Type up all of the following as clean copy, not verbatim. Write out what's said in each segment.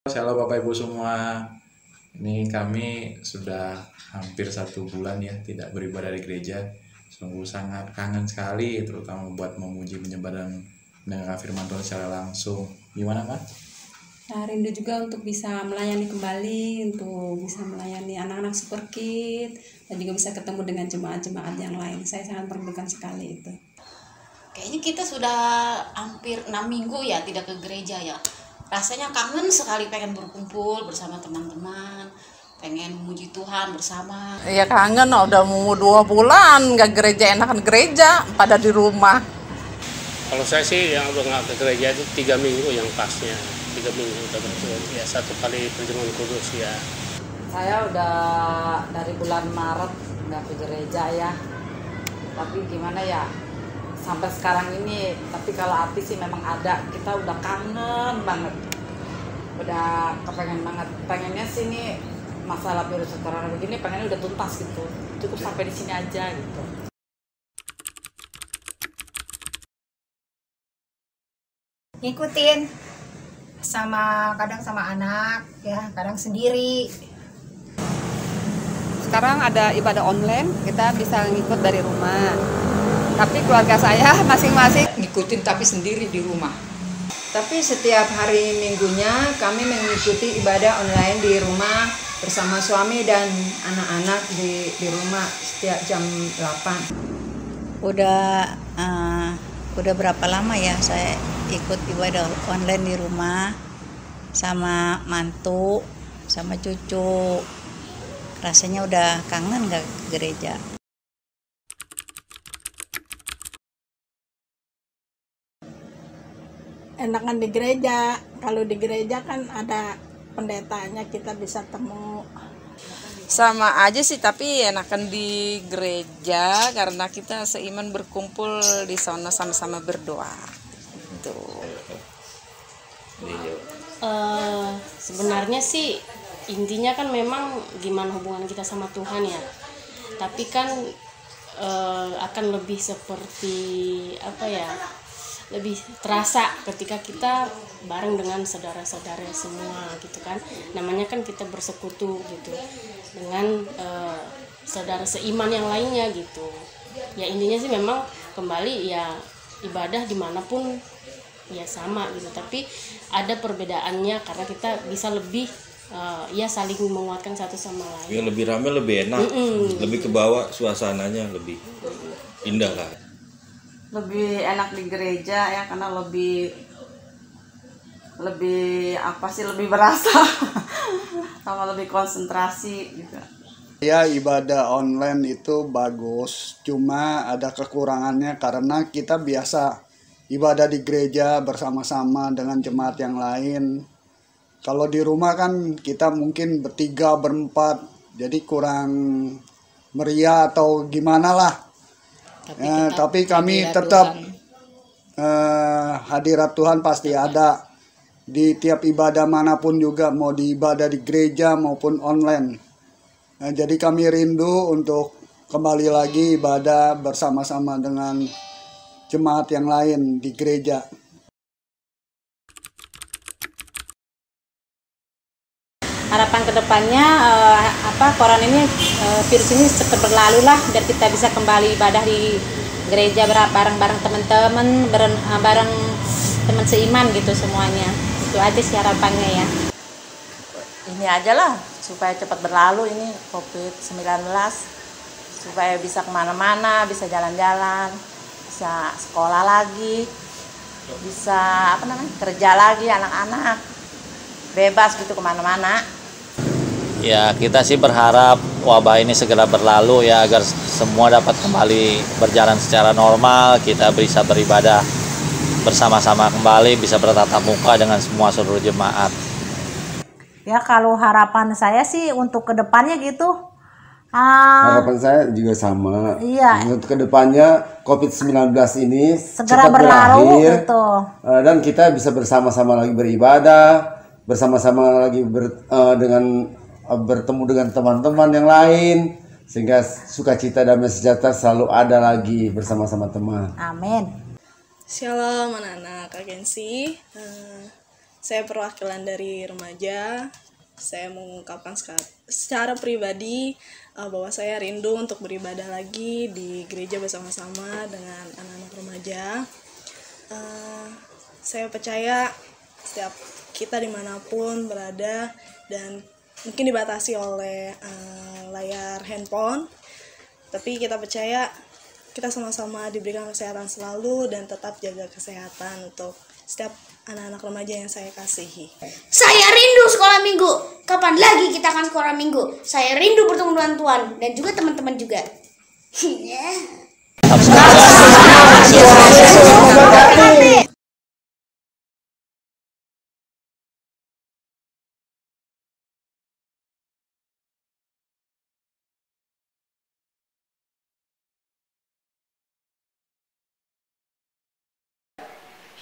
Shalom Bapak Ibu semua. Ini kami sudah hampir 1 bulan ya tidak beribadah di gereja. Sungguh sangat kangen sekali, terutama buat memuji, menyembah dan mendengar firman Tuhan secara langsung. Gimana Pak? Nah, rindu juga untuk bisa melayani kembali, untuk bisa melayani anak-anak Super Kid, dan juga bisa ketemu dengan jemaat-jemaat yang lain. Saya sangat merindukan sekali itu. Kayaknya kita sudah hampir 6 minggu ya tidak ke gereja ya. Rasanya kangen sekali, pengen berkumpul bersama teman-teman, pengen memuji Tuhan bersama. Ya kangen, udah mau 2 bulan nggak gereja, enakan gereja pada di rumah. Kalau saya sih yang udah nggak ke gereja itu 3 minggu yang pasnya, 3 minggu udah betul ya, 1 kali perjamuan kudus ya. Saya udah dari bulan Maret nggak ke gereja ya, tapi gimana ya, sampai sekarang ini. Tapi kalau hati sih memang ada, kita udah kangen banget, udah kepengen banget. Pengennya sih ini masalah virus corona begini, pengennya udah tuntas gitu, cukup sampai di sini aja gitu. Ngikutin kadang sama anak ya, kadang sendiri. Sekarang ada ibadah online, kita bisa ngikut dari rumah. Tapi keluarga saya masing-masing ngikutin tapi sendiri di rumah. Tapi setiap hari minggunya kami mengikuti ibadah online di rumah bersama suami dan anak-anak di rumah setiap jam 8. Udah berapa lama ya saya ikut ibadah online di rumah sama mantu, sama cucu. Rasanya udah kangen gak ke gereja. Enakan di gereja. Kalau di gereja kan ada pendetanya, kita bisa temu. Sama aja sih, tapi enakan di gereja karena kita seiman berkumpul di sana sama-sama berdoa. Gitu. Sebenarnya sih intinya kan memang gimana hubungan kita sama Tuhan ya. Tapi kan akan lebih seperti apa ya? Lebih terasa ketika kita bareng dengan saudara-saudara semua gitu kan. Namanya kan kita bersekutu gitu dengan saudara seiman yang lainnya gitu. Ya intinya sih memang kembali ya, ibadah dimanapun ya sama gitu. Tapi ada perbedaannya karena kita bisa lebih ya saling menguatkan satu sama lain. Ya lebih ramai, lebih enak, lebih ke bawah suasananya, lebih indah lah. Lebih enak di gereja ya, karena lebih apa sih, lebih berasa sama lebih konsentrasi gitu. Ya, ibadah online itu bagus, cuma ada kekurangannya karena kita biasa ibadah di gereja bersama-sama dengan jemaat yang lain. Kalau di rumah kan kita mungkin bertiga, berempat, jadi kurang meriah atau gimana lah. Tapi kami tetap hadirat Tuhan pasti ada di tiap ibadah manapun juga, mau di ibadah di gereja maupun online. Jadi kami rindu untuk kembali lagi ibadah bersama-sama dengan jemaat yang lain di gereja. Harapan kedepannya corona ini, virus ini cepat berlalu lah, biar kita bisa kembali ibadah di gereja bareng-bareng teman-teman, bareng teman seiman gitu semuanya. Itu aja sih harapannya ya. Ini aja lah supaya cepat berlalu ini COVID-19, supaya bisa kemana-mana, bisa jalan-jalan, bisa sekolah lagi, bisa kerja lagi, anak-anak bebas gitu kemana-mana. Ya, kita sih berharap wabah ini segera berlalu ya, agar semua dapat kembali berjalan secara normal, kita bisa beribadah bersama-sama kembali, bisa bertatap muka dengan semua seluruh jemaat. Ya kalau harapan saya sih untuk kedepannya gitu. Harapan saya juga sama. Iya. Untuk kedepannya COVID-19 ini segera cepat berlalu berakhir, gitu. Dan kita bisa bersama-sama lagi beribadah, bersama-sama lagi bertemu dengan teman-teman yang lain, sehingga sukacita damai sejahtera selalu ada lagi bersama-sama teman. Amin. Shalom anak-anak agensi. Saya perwakilan dari remaja. Saya mengungkapkan secara pribadi bahwa saya rindu untuk beribadah lagi di gereja bersama-sama dengan anak-anak remaja. Saya percaya setiap kita dimanapun berada dan mungkin dibatasi oleh layar handphone, tapi kita percaya kita sama-sama diberikan kesehatan selalu dan tetap jaga kesehatan untuk setiap anak-anak remaja yang saya kasihi. Saya rindu sekolah minggu. Kapan lagi kita akan sekolah minggu? Saya rindu bertemu dengan Tuhan dan juga teman-teman juga.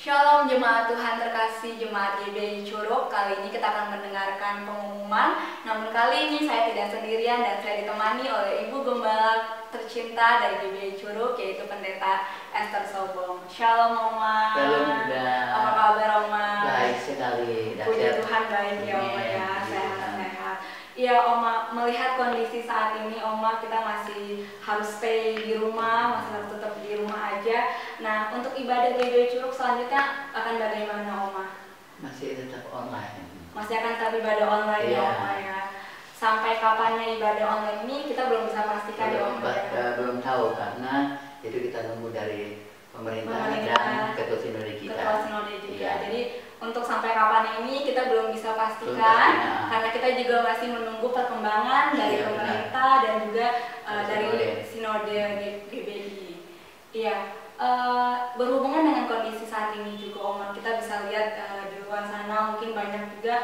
Shalom jemaat Tuhan terkasih, jemaat GBI Curug. Kali ini kita akan mendengarkan pengumuman. Namun kali ini saya tidak sendirian dan saya ditemani oleh Ibu Gembala tercinta dari GBI Curug, yaitu Pendeta Esther Sobong. Shalom Oma. Shalom juga. Apa kabar Oma? Baik sekali. Puji Tuhan baik ya Oma ya, sehat-sehat. Ya Oma, melihat kondisi saat ini Oma, kita masih harus stay di rumah, masih harus tetap di rumah aja. Nah, untuk ibadah GBI Curug selanjutnya akan bagaimana Oma? Masih tetap online. Masih akan tetap ibadah online ya Oma ya. Sampai kapannya ibadah online ini kita belum bisa pastikan ya Oma ya. Belum tahu karena itu kita tunggu dari pemerintah dan ketua sinode kita. Ketua sinode juga. Jadi untuk sampai kapan ini kita belum bisa pastikan karena kita juga masih menunggu perkembangan dari pemerintah dan juga dari sinode GBI. Iya, berhubungan dengan kondisi saat ini juga Oma, kita bisa lihat di luar sana mungkin banyak juga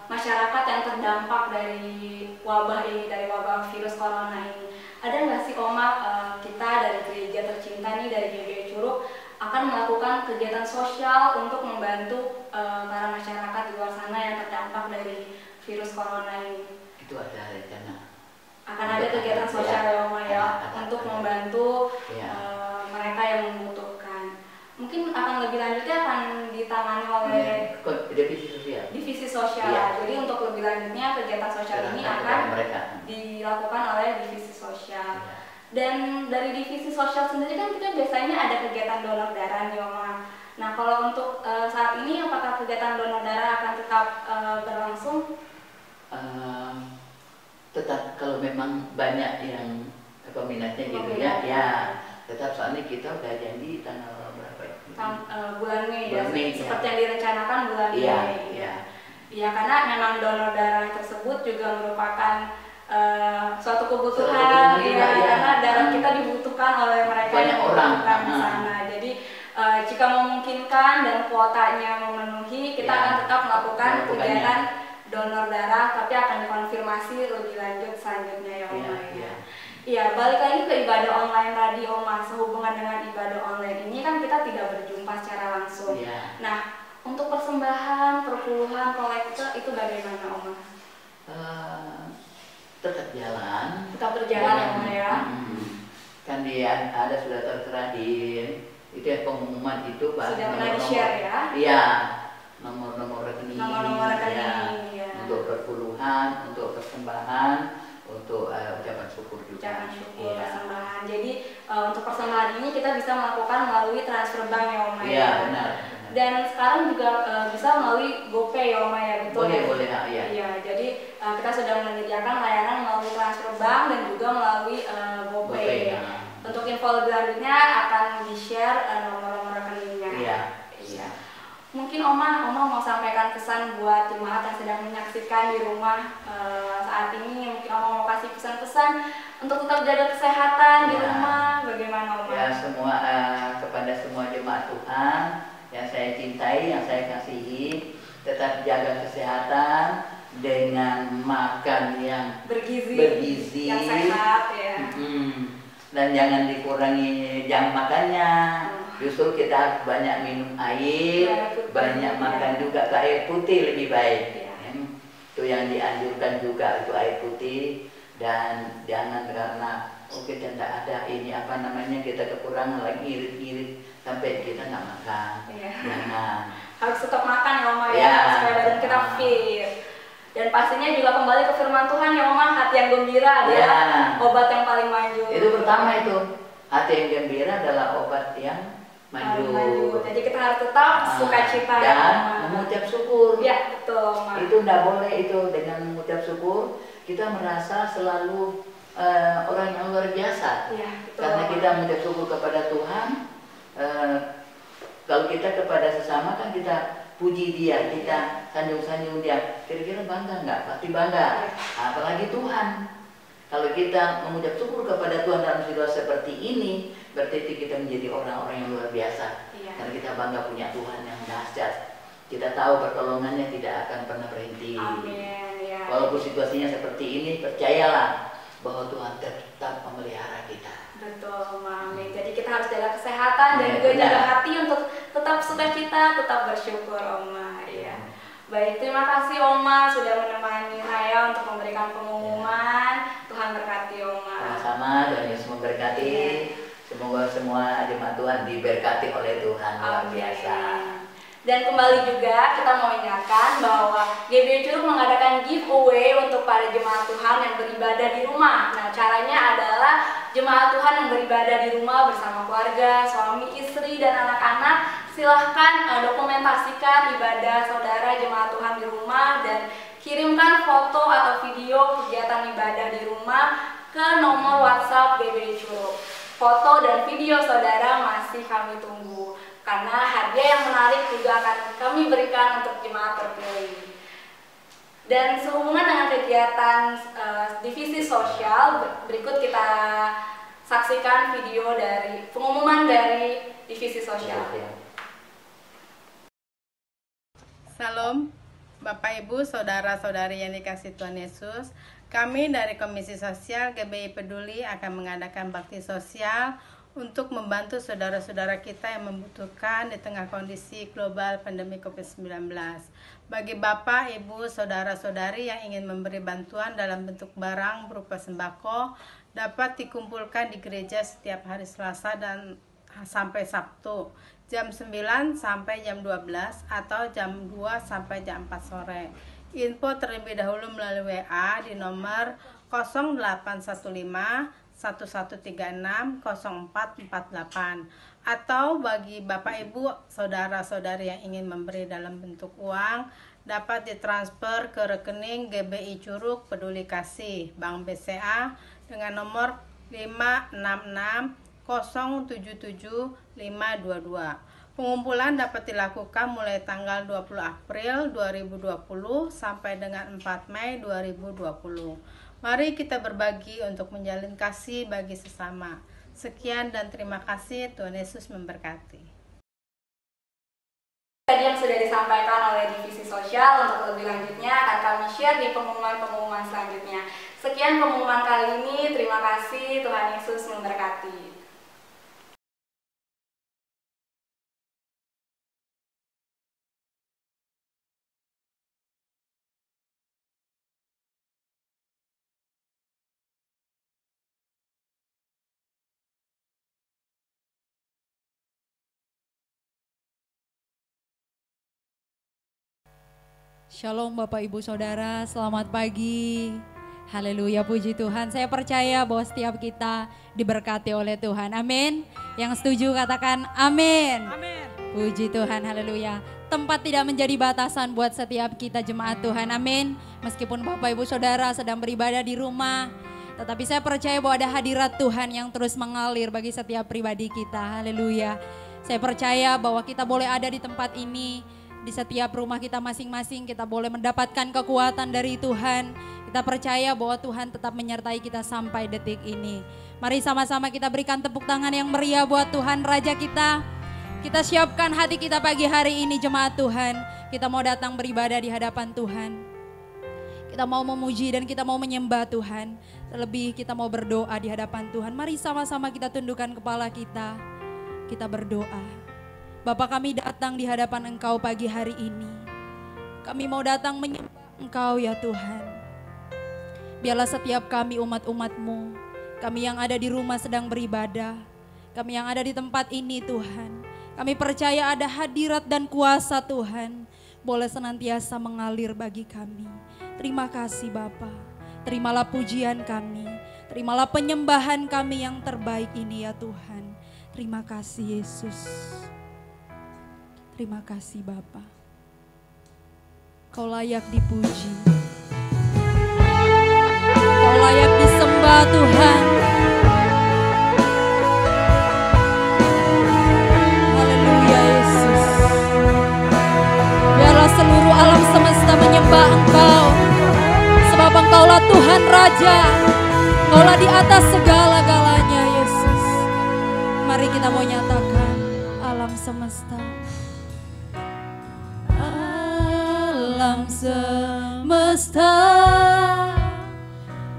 masyarakat yang terdampak dari wabah ini, dari wabah virus corona ini. Ada nggak sih Oma, kita dari gereja tercinta nih, dari GBI Curug akan melakukan kegiatan sosial untuk membantu para masyarakat di luar sana yang terdampak dari virus corona ini? Itu ada rencana. Akan ada kegiatan sosial ya Oma ya, untuk membantu mereka yang membutuhkan. Mungkin akan lebih lanjutnya akan ditangani oleh divisi sosial. Divisi sosial. Jadi untuk lebih lanjutnya kegiatan sosial ini akan dilakukan oleh divisi sosial. Dan dari divisi sosial sendiri kan kita biasanya ada kegiatan donor darah nih Oma. Nah kalau untuk saat ini apakah kegiatan donor darah akan tetap berlangsung? Tetap, kalau memang banyak yang peminatnya gitu ya tetap. Soalnya kita udah janji tanggal berapa ya? Bulan Mei ya, Mei, seperti yang direncanakan bulan Mei. Iya, karena memang donor darah tersebut juga merupakan suatu kebutuhan karena darah kita dibutuhkan oleh mereka yang membutuhkan di sana. Jadi jika memungkinkan dan kuotanya memenuhi, kita akan tetap melakukan kegiatan donor darah, tapi akan dikonfirmasi lebih lanjut selanjutnya ya Oma ya. Iya, balik lagi ke ibadah online tadi Oma, sehubungan dengan ibadah online ini kan kita tidak berjumpa secara langsung. Nah, untuk persembahan, perpuluhan, kolekte itu bagaimana Oma? Tetap jalan. Tetap berjalan ya Oma ya. Kan dia ada sudah tertera di itu ya, pengumuman itu sudah pernah di-share ya? Iya, nomor-nomor rekening. Nomor-nomor rekening ya. Untuk perpuluhan, untuk persembahan, untuk ucapan syukur juga. Ucapan syukur, persembahan. Jadi untuk persembahan ini kita bisa melakukan melalui transfer bank ya Oma ya. Iya, benar. Dan sekarang juga bisa melalui GoPay ya Oma ya, betul ya? Boleh, Iya, jadi kita sudah menyediakan layanan melalui transfer bank dan juga melalui GoPay. Untuk info lebih lanjutnya akan di-share nomor-nomor rekeningnya. Iya. Mungkin Oma mau sampaikan pesan buat jemaat yang sedang menyaksikan di rumah saat ini. Mungkin Oma mau kasih pesan-pesan untuk tetap jaga kesehatan di rumah. Bagaimana Oma? Ya, kepada semua jemaat Tuhan yang saya cintai, yang saya kasihi, tetap jaga kesehatan dengan makan yang bergizi, yang sehat ya. Dan jangan dikurangi jam makannya. Justru kita harus banyak minum air, banyak makan juga ke air putih lebih baik. Itu yang dianjurkan juga, itu air putih. Dan jangan karena oh kita tidak ada ini apa namanya, kita kekurangan lagi ngirit-ngirit sampai kita nggak makan. Jangan. Harus tetap makan ya Oma Ya. supaya badan kita fit. Dan pastinya juga kembali ke firman Tuhan ya Oma, hati yang gembira adalah obat yang paling manjur. Itu pertama itu, hati yang gembira adalah obat yang manjur. Jadi kita harus tetap sukacita ya dan Oma. mengucap syukur. Ya betul Oma. Itu tidak boleh itu, dengan mengucap syukur kita merasa selalu orang yang luar biasa. Ya, betul. Karena kita mengucap syukur kepada Tuhan. Kalau kita kepada sesama kan kita puji dia, kita sanjung-sanjung dia. Kira-kira bangga nggak? Pasti bangga. Apalagi Tuhan. Kalau kita mengucap syukur kepada Tuhan dalam situasi seperti ini, berarti kita menjadi orang-orang yang luar biasa. Karena kita bangga punya Tuhan yang dahsyat. Kita tahu pertolongannya tidak akan pernah berhenti. Amin. Ya. Walaupun situasinya seperti ini, percayalah bahwa Tuhan tetap memelihara kita. Betul, Mami. Jadi kita harus jaga kesehatan dan juga jaga hati untuk tetap sukacita, tetap bersyukur, Oma. Iya. Baik, terima kasih Oma sudah menemani saya untuk memberikan pengumuman. Tuhan berkati Oma. Sama-sama, Tuhan Yesus memberkati. Semoga semua jemaat Tuhan diberkati oleh Tuhan luar biasa. Dan kembali juga kita mau ingatkan bahwa GBI Curug mengadakan giveaway untuk para jemaat Tuhan yang beribadah di rumah. Nah, caranya adalah jemaat Tuhan yang beribadah di rumah bersama keluarga, suami, istri, dan anak-anak, silahkan dokumentasikan ibadah saudara jemaat Tuhan di rumah dan kirimkan foto atau video kegiatan ibadah di rumah ke nomor WhatsApp GBI Curug. Foto dan video saudara masih kami tunggu, karena hadiah yang menarik juga akan kami berikan untuk jemaat terpilih. Dan sehubungan dengan kegiatan divisi sosial, berikut kita saksikan video dari pengumuman dari divisi sosial. Salam Bapak Ibu, saudara-saudari yang dikasihi Tuhan Yesus. Kami dari Komisi Sosial GBI Peduli akan mengadakan bakti sosial untuk membantu saudara-saudara kita yang membutuhkan di tengah kondisi global pandemi COVID-19. Bagi Bapak, Ibu, saudara-saudari yang ingin memberi bantuan dalam bentuk barang berupa sembako, dapat dikumpulkan di gereja setiap hari Selasa dan sampai Sabtu, jam 9 sampai jam 12 atau jam 2 sampai jam 4 sore. Info terlebih dahulu melalui WA di nomor 0815 1136 0448, atau bagi Bapak Ibu saudara-saudari yang ingin memberi dalam bentuk uang dapat ditransfer ke rekening GBI Curug Peduli Kasih Bank BCA dengan nomor 566077522. Pengumpulan dapat dilakukan mulai tanggal 20 April 2020 sampai dengan 4 Mei 2020. Mari kita berbagi untuk menjalin kasih bagi sesama. Sekian dan terima kasih. Tuhan Yesus memberkati. Tadi yang sudah disampaikan oleh divisi sosial, untuk lebih lanjutnya akan kami share di pengumuman-pengumuman selanjutnya. Sekian pengumuman kali ini. Terima kasih. Tuhan Yesus memberkati. Shalom Bapak Ibu Saudara, selamat pagi. Haleluya, puji Tuhan. Saya percaya bahwa setiap kita diberkati oleh Tuhan. Amin. Yang setuju katakan amin. Amin. Puji Tuhan, haleluya. Tempat tidak menjadi batasan buat setiap kita jemaat Tuhan. Amin. Meskipun Bapak Ibu Saudara sedang beribadah di rumah, tetapi saya percaya bahwa ada hadirat Tuhan yang terus mengalir bagi setiap pribadi kita. Haleluya. Saya percaya bahwa kita boleh ada di tempat ini. Di setiap rumah kita masing-masing kita boleh mendapatkan kekuatan dari Tuhan. Kita percaya bahwa Tuhan tetap menyertai kita sampai detik ini. Mari sama-sama kita berikan tepuk tangan yang meriah buat Tuhan Raja kita. Kita siapkan hati kita pagi hari ini jemaat Tuhan. Kita mau datang beribadah di hadapan Tuhan. Kita mau memuji dan kita mau menyembah Tuhan. Terlebih kita mau berdoa di hadapan Tuhan. Mari sama-sama kita tundukkan kepala kita. Kita berdoa. Bapa, kami datang di hadapan Engkau pagi hari ini. Kami mau datang menyembah Engkau ya Tuhan. Biarlah setiap kami umat-umat-Mu Kami yang ada di rumah sedang beribadah, kami yang ada di tempat ini Tuhan, kami percaya ada hadirat dan kuasa Tuhan, boleh senantiasa mengalir bagi kami. Terima kasih Bapa, terimalah pujian kami, terimalah penyembahan kami yang terbaik ini ya Tuhan. Terima kasih Yesus. Terima kasih Bapa. Kau layak dipuji. Kau layak disembah Tuhan. Haleluya Yesus. Biarlah seluruh alam semesta menyembah Engkau. Sebab Engkaulah Tuhan Raja. Engkaulah di atas segala-galanya Yesus. Mari kita mau nyatakan alam semesta. Alam semesta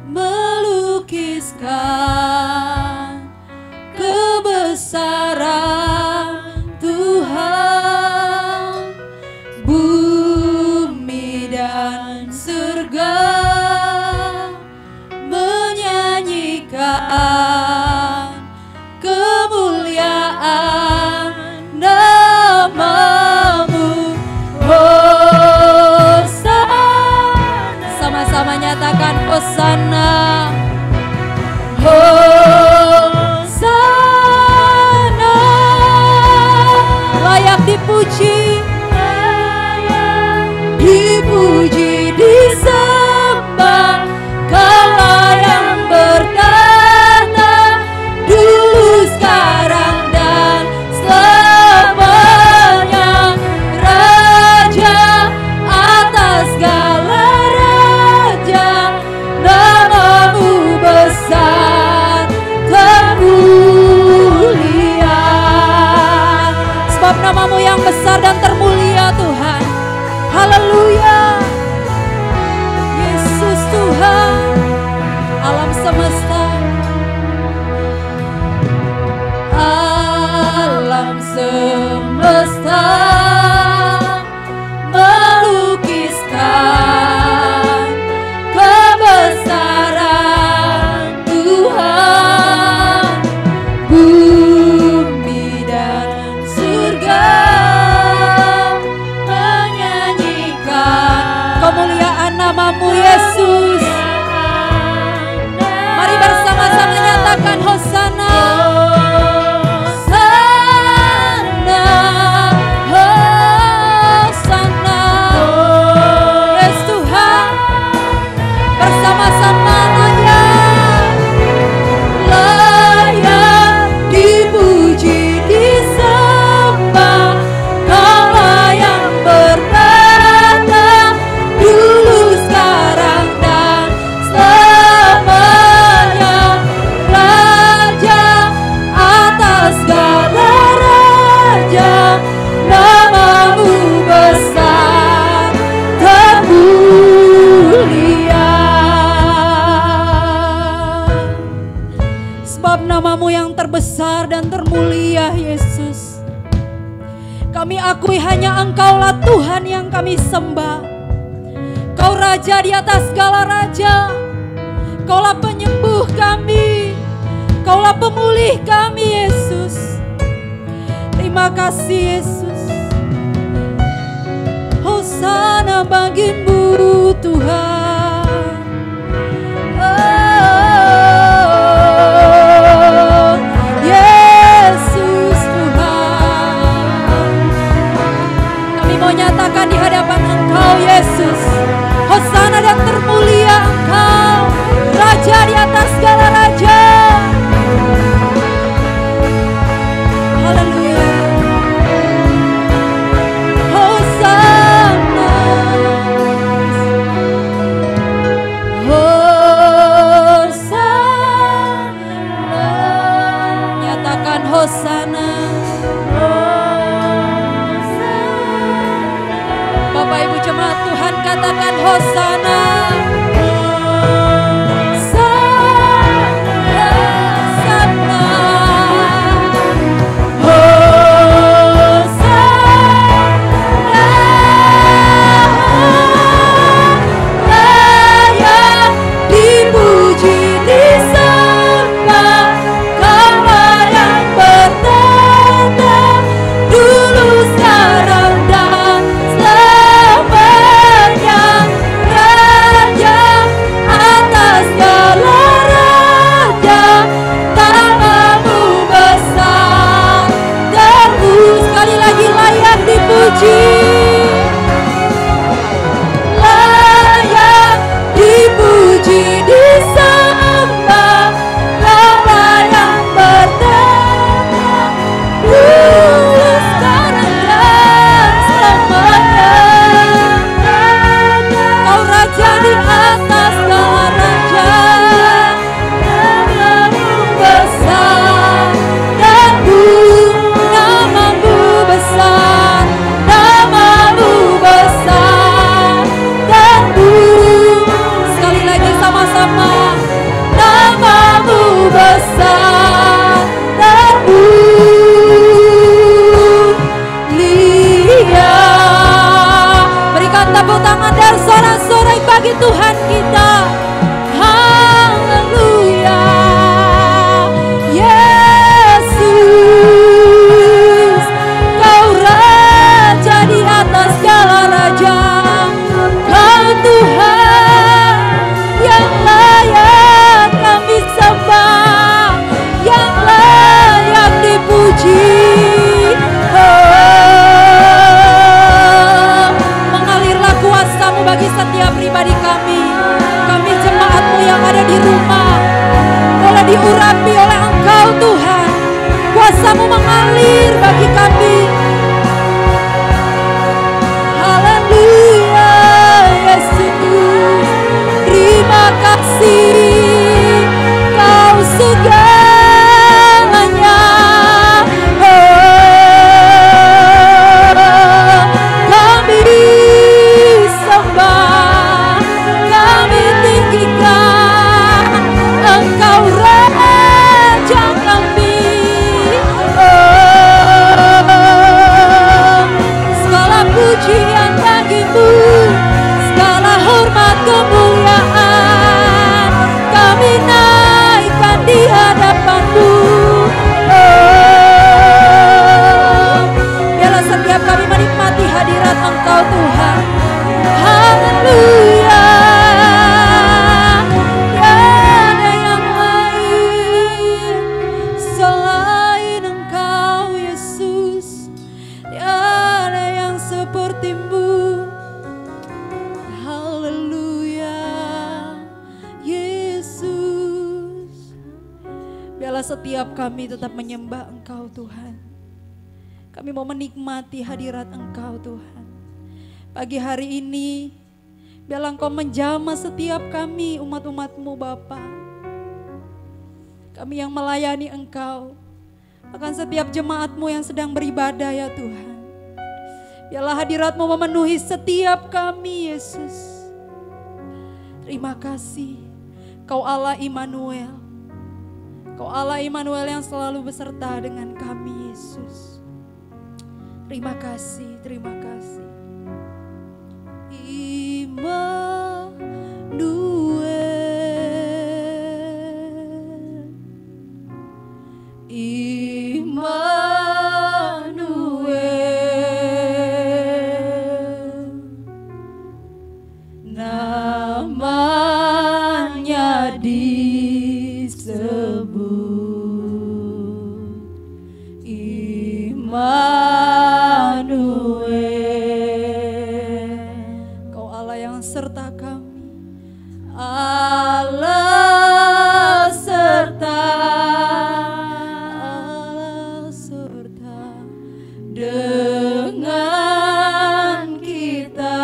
melukiskan kebesaran Tuhan, bumi dan surga menyanyikan kemuliaan nama-Mu. Sama-sama nyatakan Hosana, Hosana. Layak dipuji, dipuji, disembah. Kaulah yang bertahta dulu, sekarang dan selamanya. Raja atas segala raja, nama-Mu besar termulia. Sebab nama-Mu yang besar dan termulia Tuhan. Haleluya. Yesus Tuhan. Alam semesta, alam semesta melukiskan kebesaran Tuhan, bumi dan surga menyanyikan kemuliaan nama-Mu Yesus. Mari bersama-sama nyatakan Hosana, Hosana, Hosana. Yes Tuhan, bersama-sama layak dipuji, disembah. Kaulah yang bertahta dulu, sekarang dan selamanya. Raja atas segala raja, nama-Mu besar termulia. Sebab nama-Mu yang terbesar dan termulia Yesus, kami akui hanya Engkaulah Tuhan yang kami sembah. Kau Raja di atas segala raja. Kaulah penyembuh kami, Kaulah pemulih kami Yesus. Terima kasih Yesus. Hosana bagi-Mu Tuhan. Oh, Yesus Tuhan. Kami mau nyatakan di hadapan Engkau Yesus. Hosana dan termulia Engkau, Raja di atas segala raja. Haleluya. Hosana, Hosana. Nyatakan Hosana. Bapak Ibu jemaat Tuhan, katakan Hosana. Layak dipuji, disembah. kami tetap menyembah Engkau Tuhan. Kami mau menikmati hadirat Engkau Tuhan. Pagi hari ini, biarlah Engkau menjamah setiap kami umat-umat-Mu Bapa. Kami yang melayani Engkau, bahkan setiap jemaat-Mu yang sedang beribadah ya Tuhan. Biarlah hadirat-Mu memenuhi setiap kami Yesus. Terima kasih, Kau Allah Immanuel. Kau Allah Immanuel yang selalu beserta dengan kami Yesus. Terima kasih, terima kasih. Namanya disebut Immanuel. Kau Allah yang serta kami, Allah serta dengan kita.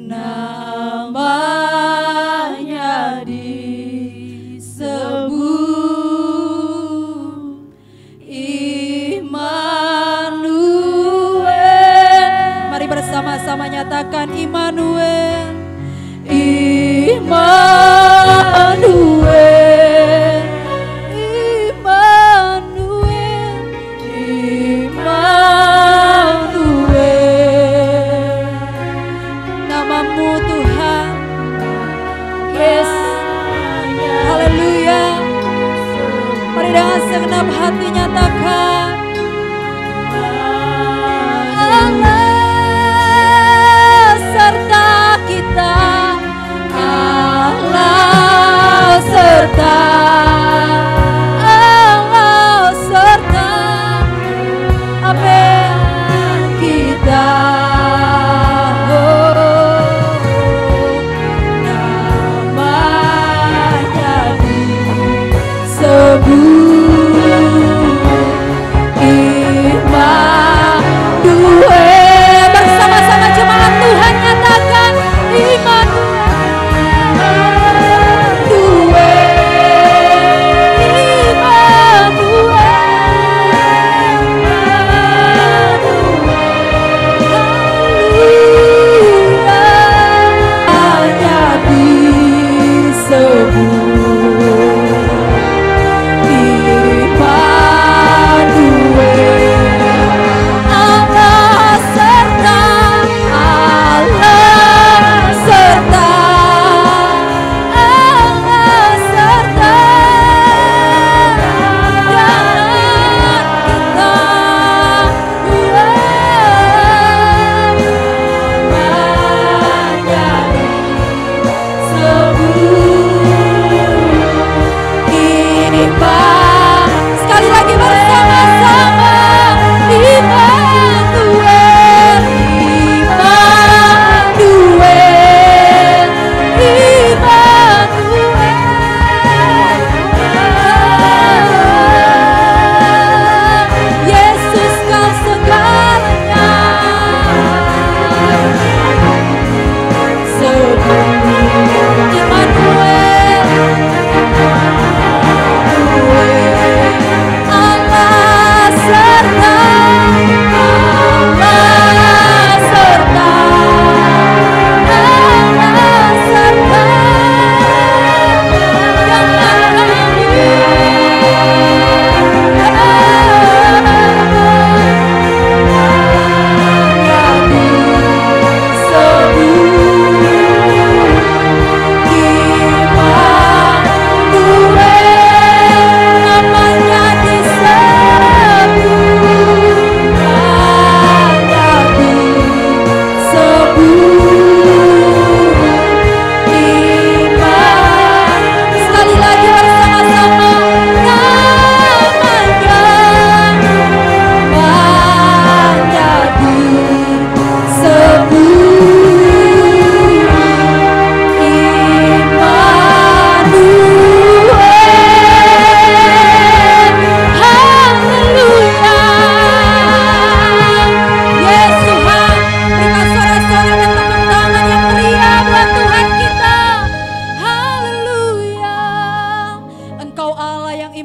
Namanya disebut Immanuel. Mari bersama-sama nyatakan Immanuel, Immanuel. Dengan segenap hati nyatakan Allah serta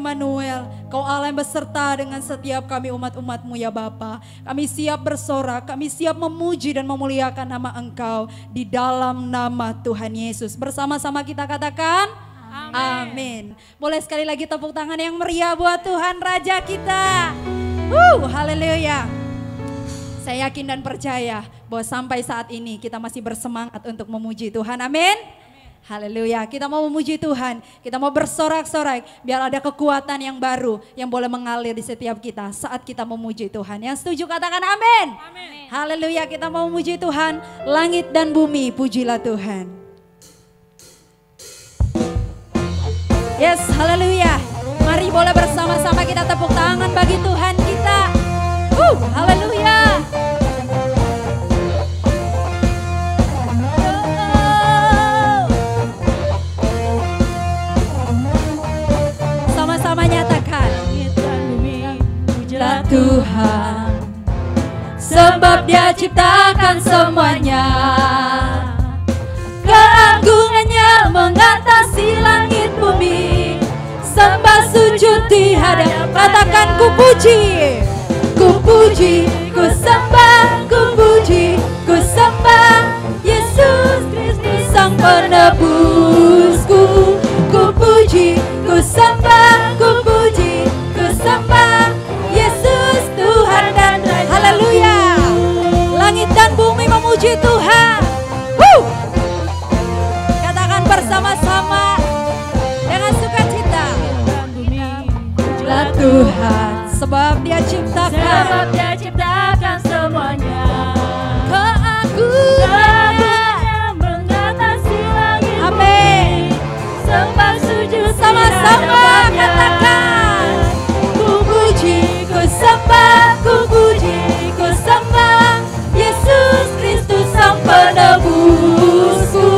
Immanuel, Kau Allah yang beserta dengan setiap kami umat-umat-Mu ya Bapa. Kami siap bersorak, kami siap memuji dan memuliakan nama Engkau di dalam nama Tuhan Yesus. Bersama-sama kita katakan amin. Boleh sekali lagi tepuk tangan yang meriah buat Tuhan Raja kita. Haleluya. Saya yakin dan percaya bahwa sampai saat ini kita masih bersemangat untuk memuji Tuhan. Amin. Haleluya. Kita mau memuji Tuhan. Kita mau bersorak-sorai biar ada kekuatan yang baru yang boleh mengalir di setiap kita saat kita memuji Tuhan. Yang setuju katakan amin. Haleluya. Kita mau memuji Tuhan. Langit dan bumi pujilah Tuhan. Yes, haleluya. Mari boleh bersama-sama kita tepuk tangan bagi Tuhan kita. Haleluya. Sama-sama nyatakan. Pujilah Tuhan, sebab Dia ciptakan semuanya. Keagungannya mengatasi langit bumi. Sembah sujud di hadapan, katakan ku puji. Ku puji, ku sembah, ku puji, ku sembah Yesus Kristus Sang Penebusku. Ku puji, ku sembah, ku puji, ku sembah Yesus Tuhan dan Raja. Haleluya. Langit dan bumi memuji Tuhan. Katakan bersama-sama dengan sukacita. Pujilah Tuhan, sebab Dia ciptakan semuanya. Keagungannya mengatasi langit. Amin. Sembah sujud sama-sama katakan. Ku puji, ku sembah, ku puji, ku sembah Yesus Kristus Sang Penebusku.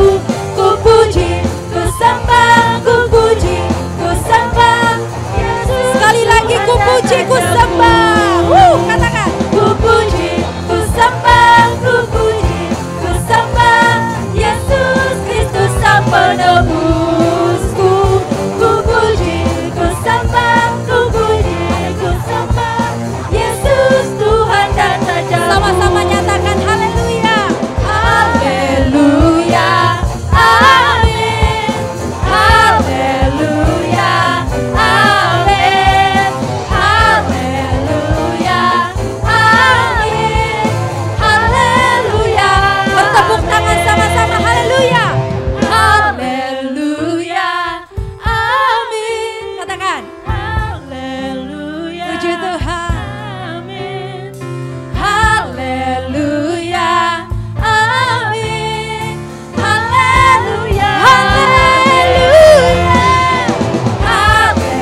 Ku puji, ku sembah, ku puji, ku sembah Yesus. Sekali lagi ku puji, ku sembah. Katakan. Ku puji, ku sembah, ku puji, ku sembah Yesus Kristus Sang Penebusku. Ku puji, ku sembah, ku puji, ku sembah Yesus Tuhan dan Raja. Sama-sama nyatakan haleluya. Haleluya. Amin. Haleluya. Amin. Haleluya. Amin. Haleluya. Bertepuk tangan sama-sama haleluya. Haleluya. Amin. Katakan. Haleluya. Puji Tuhan. Amin. Haleluya. Amin. Haleluya. Haleluya.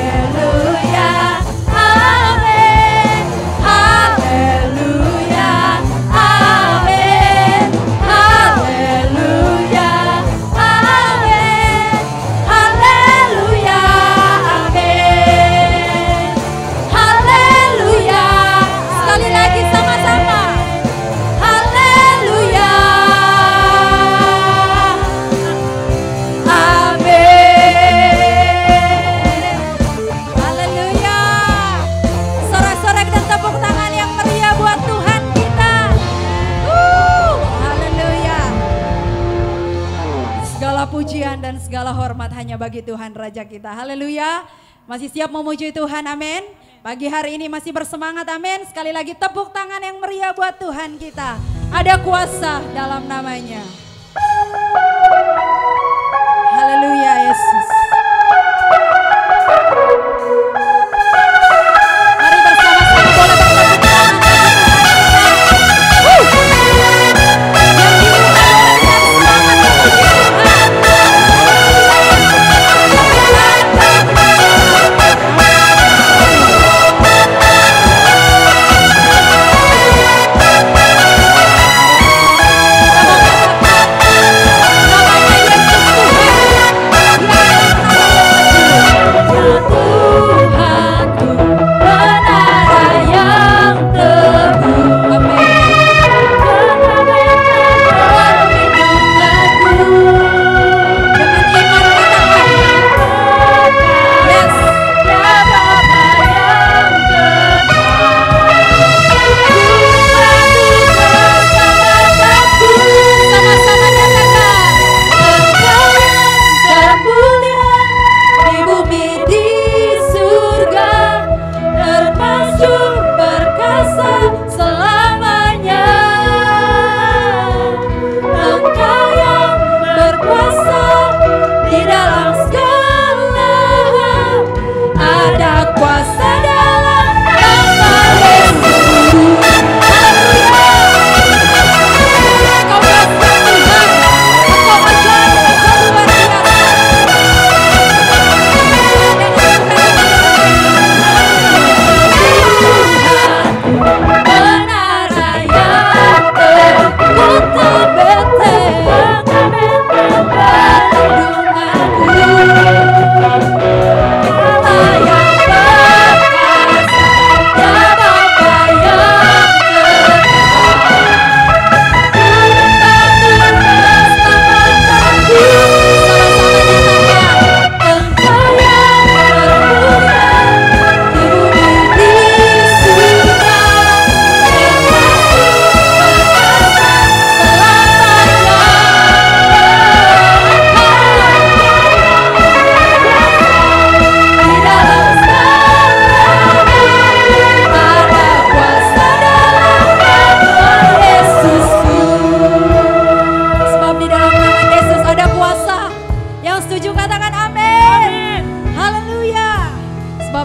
Haleluya. Amin. Haleluya. Amin. Haleluya. Amin. Haleluya. Amin. Haleluya. Sekali lagi sama-sama. Haleluya. Amin. Haleluya. Sorak-sorak dan tepuk tangan yang meriah buat Tuhan kita. Haleluya. Segala pujian dan segala hormat hanya bagi Tuhan Raja kita. Haleluya. Masih siap memuji Tuhan, amin. Pagi hari ini masih bersemangat, amin. Sekali lagi tepuk tangan yang meriah buat Tuhan kita. Ada kuasa dalam namanya. Haleluya Yesus. Mari bersama-sama boleh bertepuk tangan bagi Tuhan kita. Yang dimulai dengan semangat memuji Tuhan. Namanya Yesus Tuhan.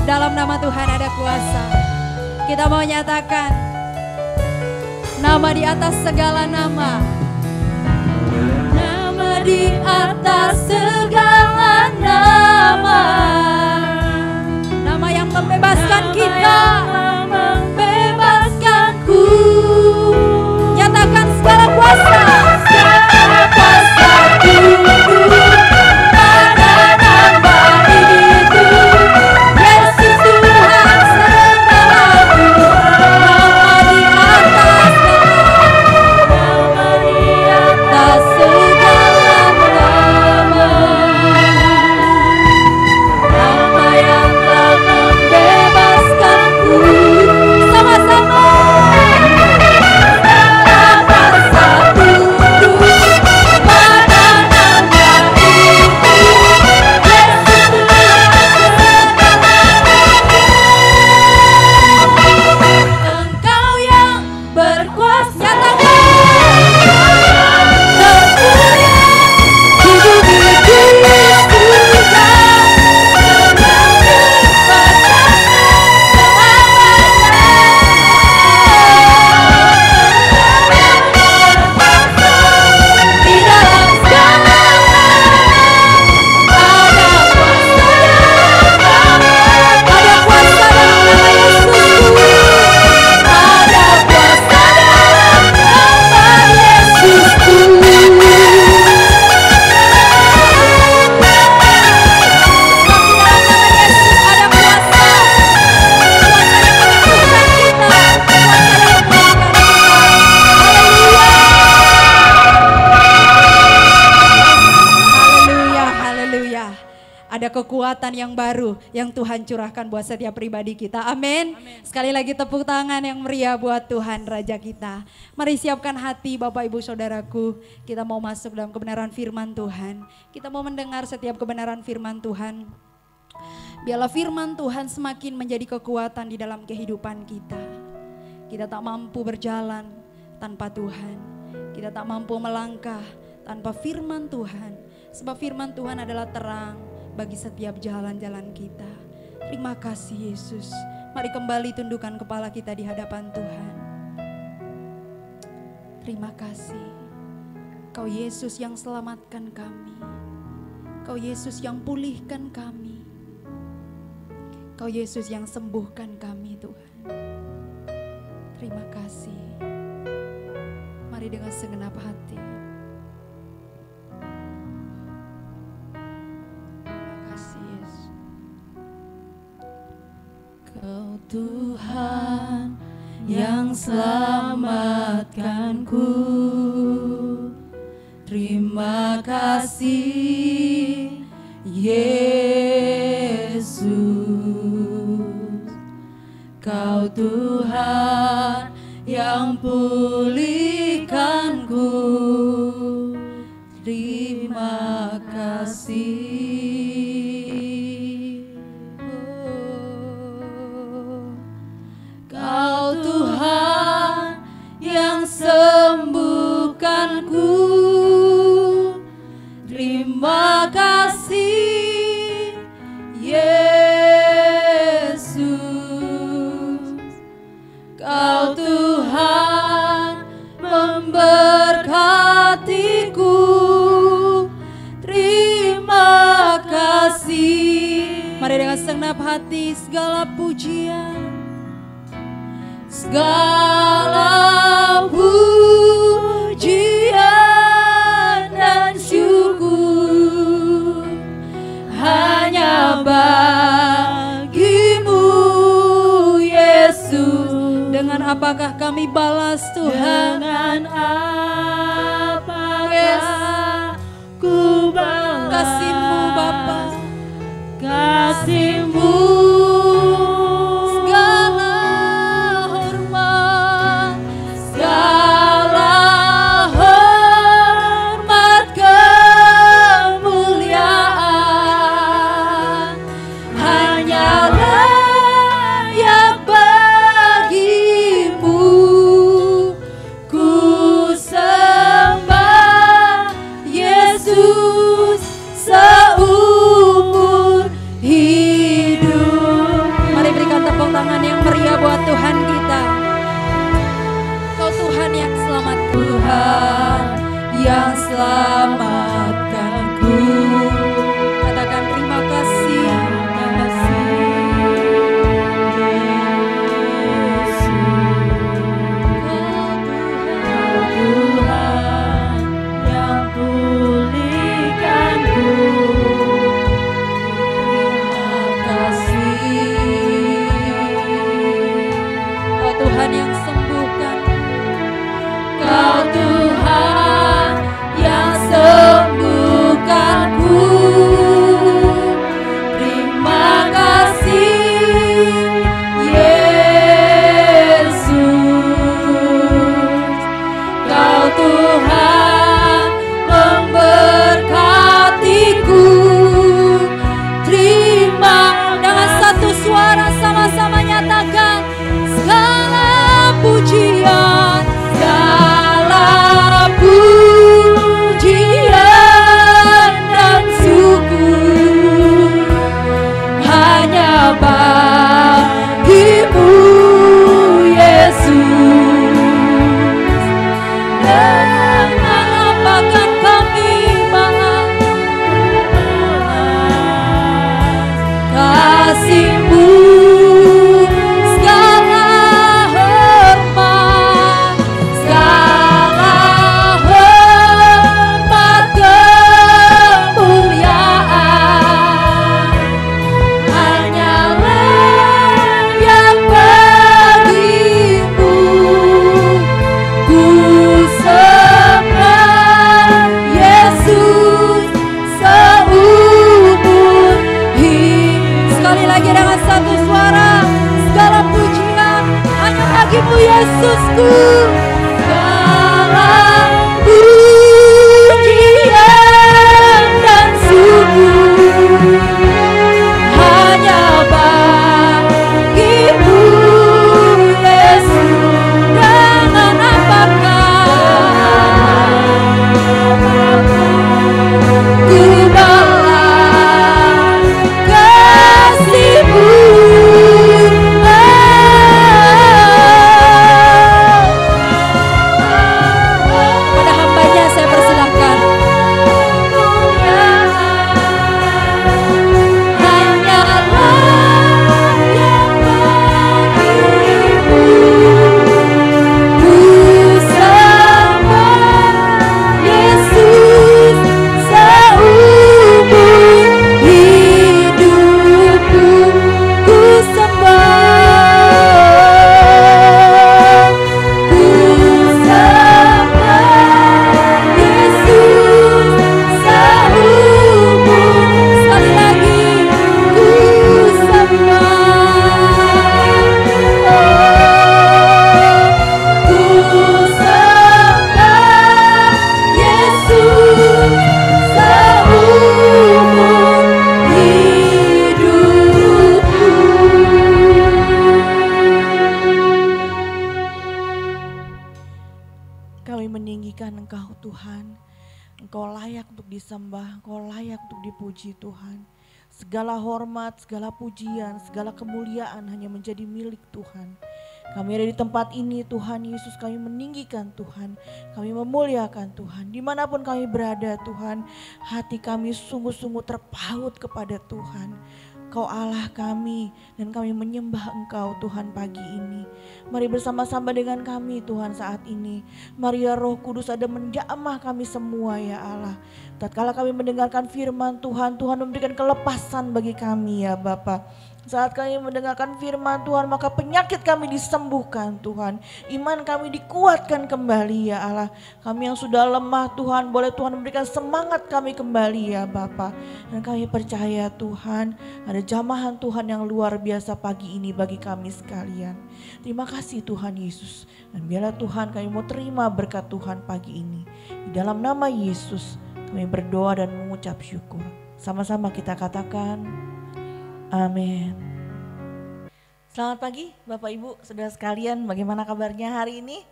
dalam nama Tuhan ada kuasa. Kita mau nyatakan nama di atas segala nama. Nama di atas segala nama. Nama yang membebaskan kita. Membebaskanku. Nyatakan segala kuasa. Segala kuasa tunduk pada nama itu. Yesus Tuhan segalaku. Nama di atas segala nama. Nama yang telah membebaskanku. Sama-sama. Kekuatan yang baru yang Tuhan curahkan buat setiap pribadi kita. Amin. Sekali lagi tepuk tangan yang meriah buat Tuhan Raja kita. Mari siapkan hati Bapak Ibu Saudaraku. Kita mau masuk dalam kebenaran firman Tuhan. Kita mau mendengar setiap kebenaran firman Tuhan. Biarlah firman Tuhan semakin menjadi kekuatan di dalam kehidupan kita. Kita tak mampu berjalan tanpa Tuhan. Kita tak mampu melangkah tanpa firman Tuhan. Sebab firman Tuhan adalah terang bagi setiap jalan-jalan kita. Terima kasih Yesus. Mari kembali tundukkan kepala kita di hadapan Tuhan. Terima kasih. Kau Yesus yang selamatkan kami. Kau Yesus yang pulihkan kami. Kau Yesus yang sembuhkan kami Tuhan. Terima kasih. Mari dengan segenap hati. Kau Tuhan yang selamatkanku. Terima kasih Yesus. Kau Tuhan yang pulihkanku. Terima kasih. Kau Tuhan yang sembuhkanku. Terima kasih Yesus. Kau Tuhan memberkatiku. Terima kasih. Mari dengan segenap hati segala pujian, segala pujian dan syukur hanya bagimu Yesus. Dengan apakah kami balas Tuhan? Dengan apakah ku balas kasih-Mu Bapa, kasih-Mu. Seumur hidup Tuhan yang selamatkanku. Katakan terima kasih, Tuhan yang pulihkanku. Terima kasih, oh Tuhan yang sembuhkan. Kau Tuhan yang sembuhkanku. Terima kasih Yesus. Kau Tuhan memberkatiku. Terima, dengan satu suara sama-sama nyatakan segala pujian, segala pujian dan syukur hanya bagimu Yesus. Dan apakah kami balas kasih-Mu, segala hormat, segala hormat kemuliaan hanyalah yang bagimu. Ku sembah Yesus seumur hidup. Sekali lagi dengan satu suara, segala pujian hanya bagimu Yesusku. Segala pujian dan syukur hanya bagimu Yesus. Dengan apakah ku balas kasih-Mu. Pada hambanya saya persilahkan. Kami meninggikan Engkau Tuhan. Engkau layak untuk disembah, Engkau layak untuk dipuji Tuhan. Segala hormat, segala pujian, segala kemuliaan hanya menjadi milik Tuhan. Kami ada di tempat ini Tuhan Yesus, kami meninggikan Tuhan, kami memuliakan Tuhan. Dimanapun kami berada Tuhan, hati kami sungguh-sungguh terpaut kepada Tuhan. Kau Allah kami dan kami menyembah Engkau Tuhan pagi ini. Mari bersama-sama dengan kami Tuhan saat ini. Mari ya Roh Kudus ada menjamah kami semua ya Allah. Tatkala kami mendengarkan firman Tuhan, Tuhan memberikan kelepasan bagi kami ya Bapa. Saat kami mendengarkan firman Tuhan, maka penyakit kami disembuhkan Tuhan. Iman kami dikuatkan kembali ya Allah. Kami yang sudah lemah Tuhan, boleh Tuhan memberikan semangat kami kembali ya Bapa. Dan kami percaya Tuhan, ada jamahan Tuhan yang luar biasa pagi ini bagi kami sekalian. Terima kasih Tuhan Yesus. Dan biarlah Tuhan kami mau terima berkat Tuhan pagi ini. Di dalam nama Yesus kami berdoa dan mengucap syukur. Sama-sama kita katakan amin. Selamat pagi Bapak Ibu, saudara sekalian, bagaimana kabarnya hari ini?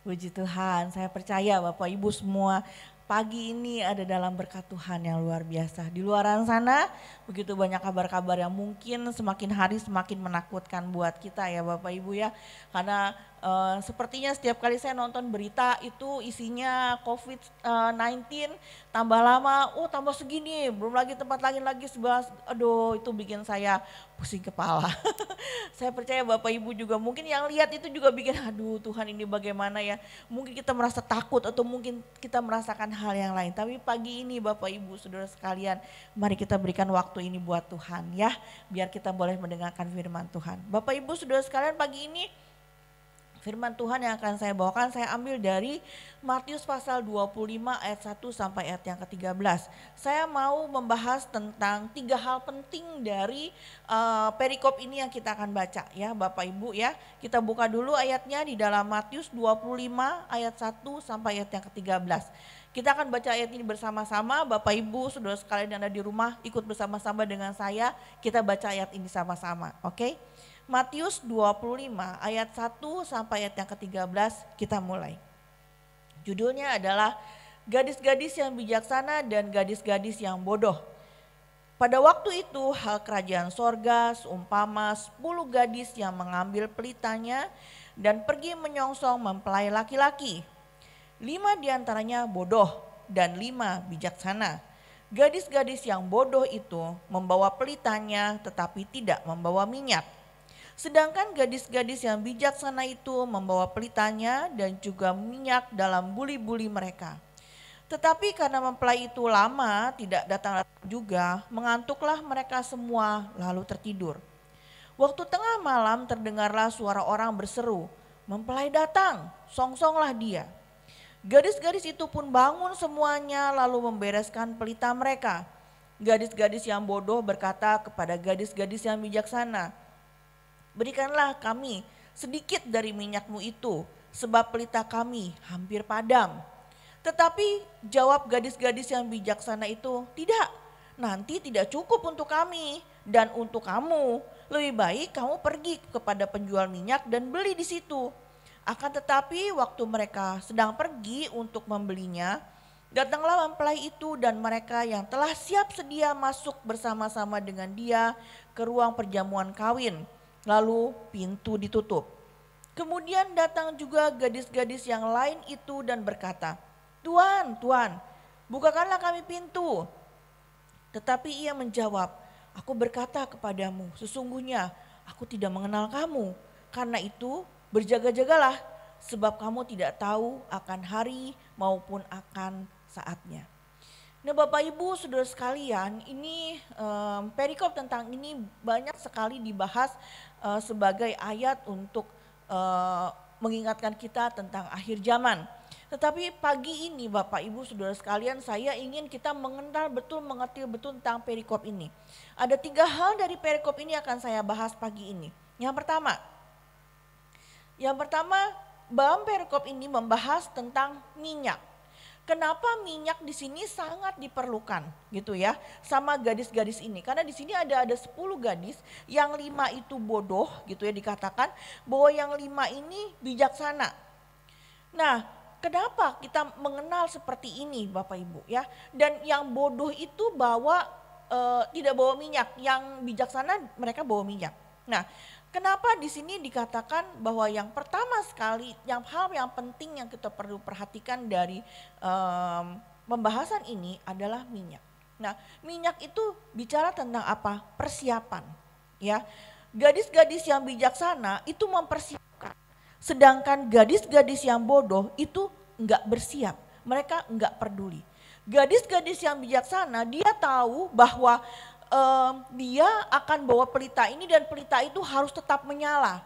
Puji Tuhan, saya percaya Bapak Ibu semua pagi ini ada dalam berkat Tuhan yang luar biasa. Di luaran sana begitu banyak kabar-kabar yang mungkin semakin hari semakin menakutkan buat kita ya Bapak Ibu ya. Karena sepertinya setiap kali saya nonton berita itu isinya COVID-19 tambah lama, tambah segini, belum lagi tempat lain lagi 11, aduh itu bikin saya pusing kepala. Saya percaya Bapak Ibu juga mungkin yang lihat itu juga bikin aduh Tuhan ini bagaimana ya. Mungkin kita merasa takut atau mungkin kita merasakan hal yang lain. Tapi pagi ini Bapak Ibu Saudara sekalian, mari kita berikan waktu ini buat Tuhan ya. Biar kita boleh mendengarkan firman Tuhan. Bapak Ibu Saudara sekalian, pagi ini firman Tuhan yang akan saya bawakan saya ambil dari Matius pasal 25 ayat 1 sampai ayat yang ke-13. Saya mau membahas tentang 3 hal penting dari perikop ini yang kita akan baca ya Bapak Ibu ya. Kita buka dulu ayatnya di dalam Matius 25 ayat 1 sampai ayat yang ke-13. Kita akan baca ayat ini bersama-sama, Bapak Ibu Saudara sekalian yang ada di rumah ikut bersama-sama dengan saya. Kita baca ayat ini sama-sama, oke? Matius 25 ayat 1 sampai ayat yang ke-13 kita mulai. Judulnya adalah gadis-gadis yang bijaksana dan gadis-gadis yang bodoh. Pada waktu itu hal kerajaan sorga seumpama 10 gadis yang mengambil pelitanya dan pergi menyongsong mempelai laki-laki. 5 diantaranya bodoh dan 5 bijaksana. Gadis-gadis yang bodoh itu membawa pelitanya tetapi tidak membawa minyak. Sedangkan gadis-gadis yang bijaksana itu membawa pelitanya dan juga minyak dalam buli-buli mereka. Tetapi karena mempelai itu lama tidak datang-datang juga, mengantuklah mereka semua lalu tertidur. Waktu tengah malam terdengarlah suara orang berseru, "Mempelai datang, songsonglah dia." Gadis-gadis itu pun bangun semuanya lalu membereskan pelita mereka. Gadis-gadis yang bodoh berkata kepada gadis-gadis yang bijaksana, "Berikanlah kami sedikit dari minyakmu itu, sebab pelita kami hampir padam." Tetapi jawab gadis-gadis yang bijaksana itu, "Tidak, nanti tidak cukup untuk kami dan untuk kamu. Lebih baik kamu pergi kepada penjual minyak dan beli di situ." Akan tetapi waktu mereka sedang pergi untuk membelinya, datanglah mempelai itu dan mereka yang telah siap sedia masuk bersama-sama dengan dia ke ruang perjamuan kawin. Lalu pintu ditutup. Kemudian datang juga gadis-gadis yang lain itu dan berkata, "Tuan, Tuan, bukakanlah kami pintu." Tetapi ia menjawab, "Aku berkata kepadamu, sesungguhnya aku tidak mengenal kamu. Karena itu berjaga-jagalah, sebab kamu tidak tahu akan hari maupun akan saatnya." Nah Bapak Ibu Saudara sekalian, ini perikop tentang ini banyak sekali dibahas sebagai ayat untuk mengingatkan kita tentang akhir zaman. Tetapi pagi ini Bapak Ibu Saudara sekalian, saya ingin kita mengenal betul, mengerti betul tentang perikop ini. Ada 3 hal dari perikop ini akan saya bahas pagi ini. Yang pertama, dalam perikop ini membahas tentang minyak. Kenapa minyak di sini sangat diperlukan gitu ya sama gadis-gadis ini? Karena di sini ada 10 gadis, yang 5 itu bodoh gitu ya, dikatakan bahwa yang 5 ini bijaksana. Nah, kenapa kita mengenal seperti ini Bapak Ibu ya? Dan yang bodoh itu tidak bawa minyak, yang bijaksana mereka bawa minyak. Nah, kenapa di sini dikatakan bahwa yang pertama sekali, hal yang penting yang kita perlu perhatikan dari pembahasan ini adalah minyak. Nah, minyak itu bicara tentang apa? Persiapan. Ya, gadis-gadis yang bijaksana itu mempersiapkan, sedangkan gadis-gadis yang bodoh itu enggak bersiap, mereka enggak peduli. Gadis-gadis yang bijaksana dia tahu bahwa dia akan bawa pelita ini dan pelita itu harus tetap menyala.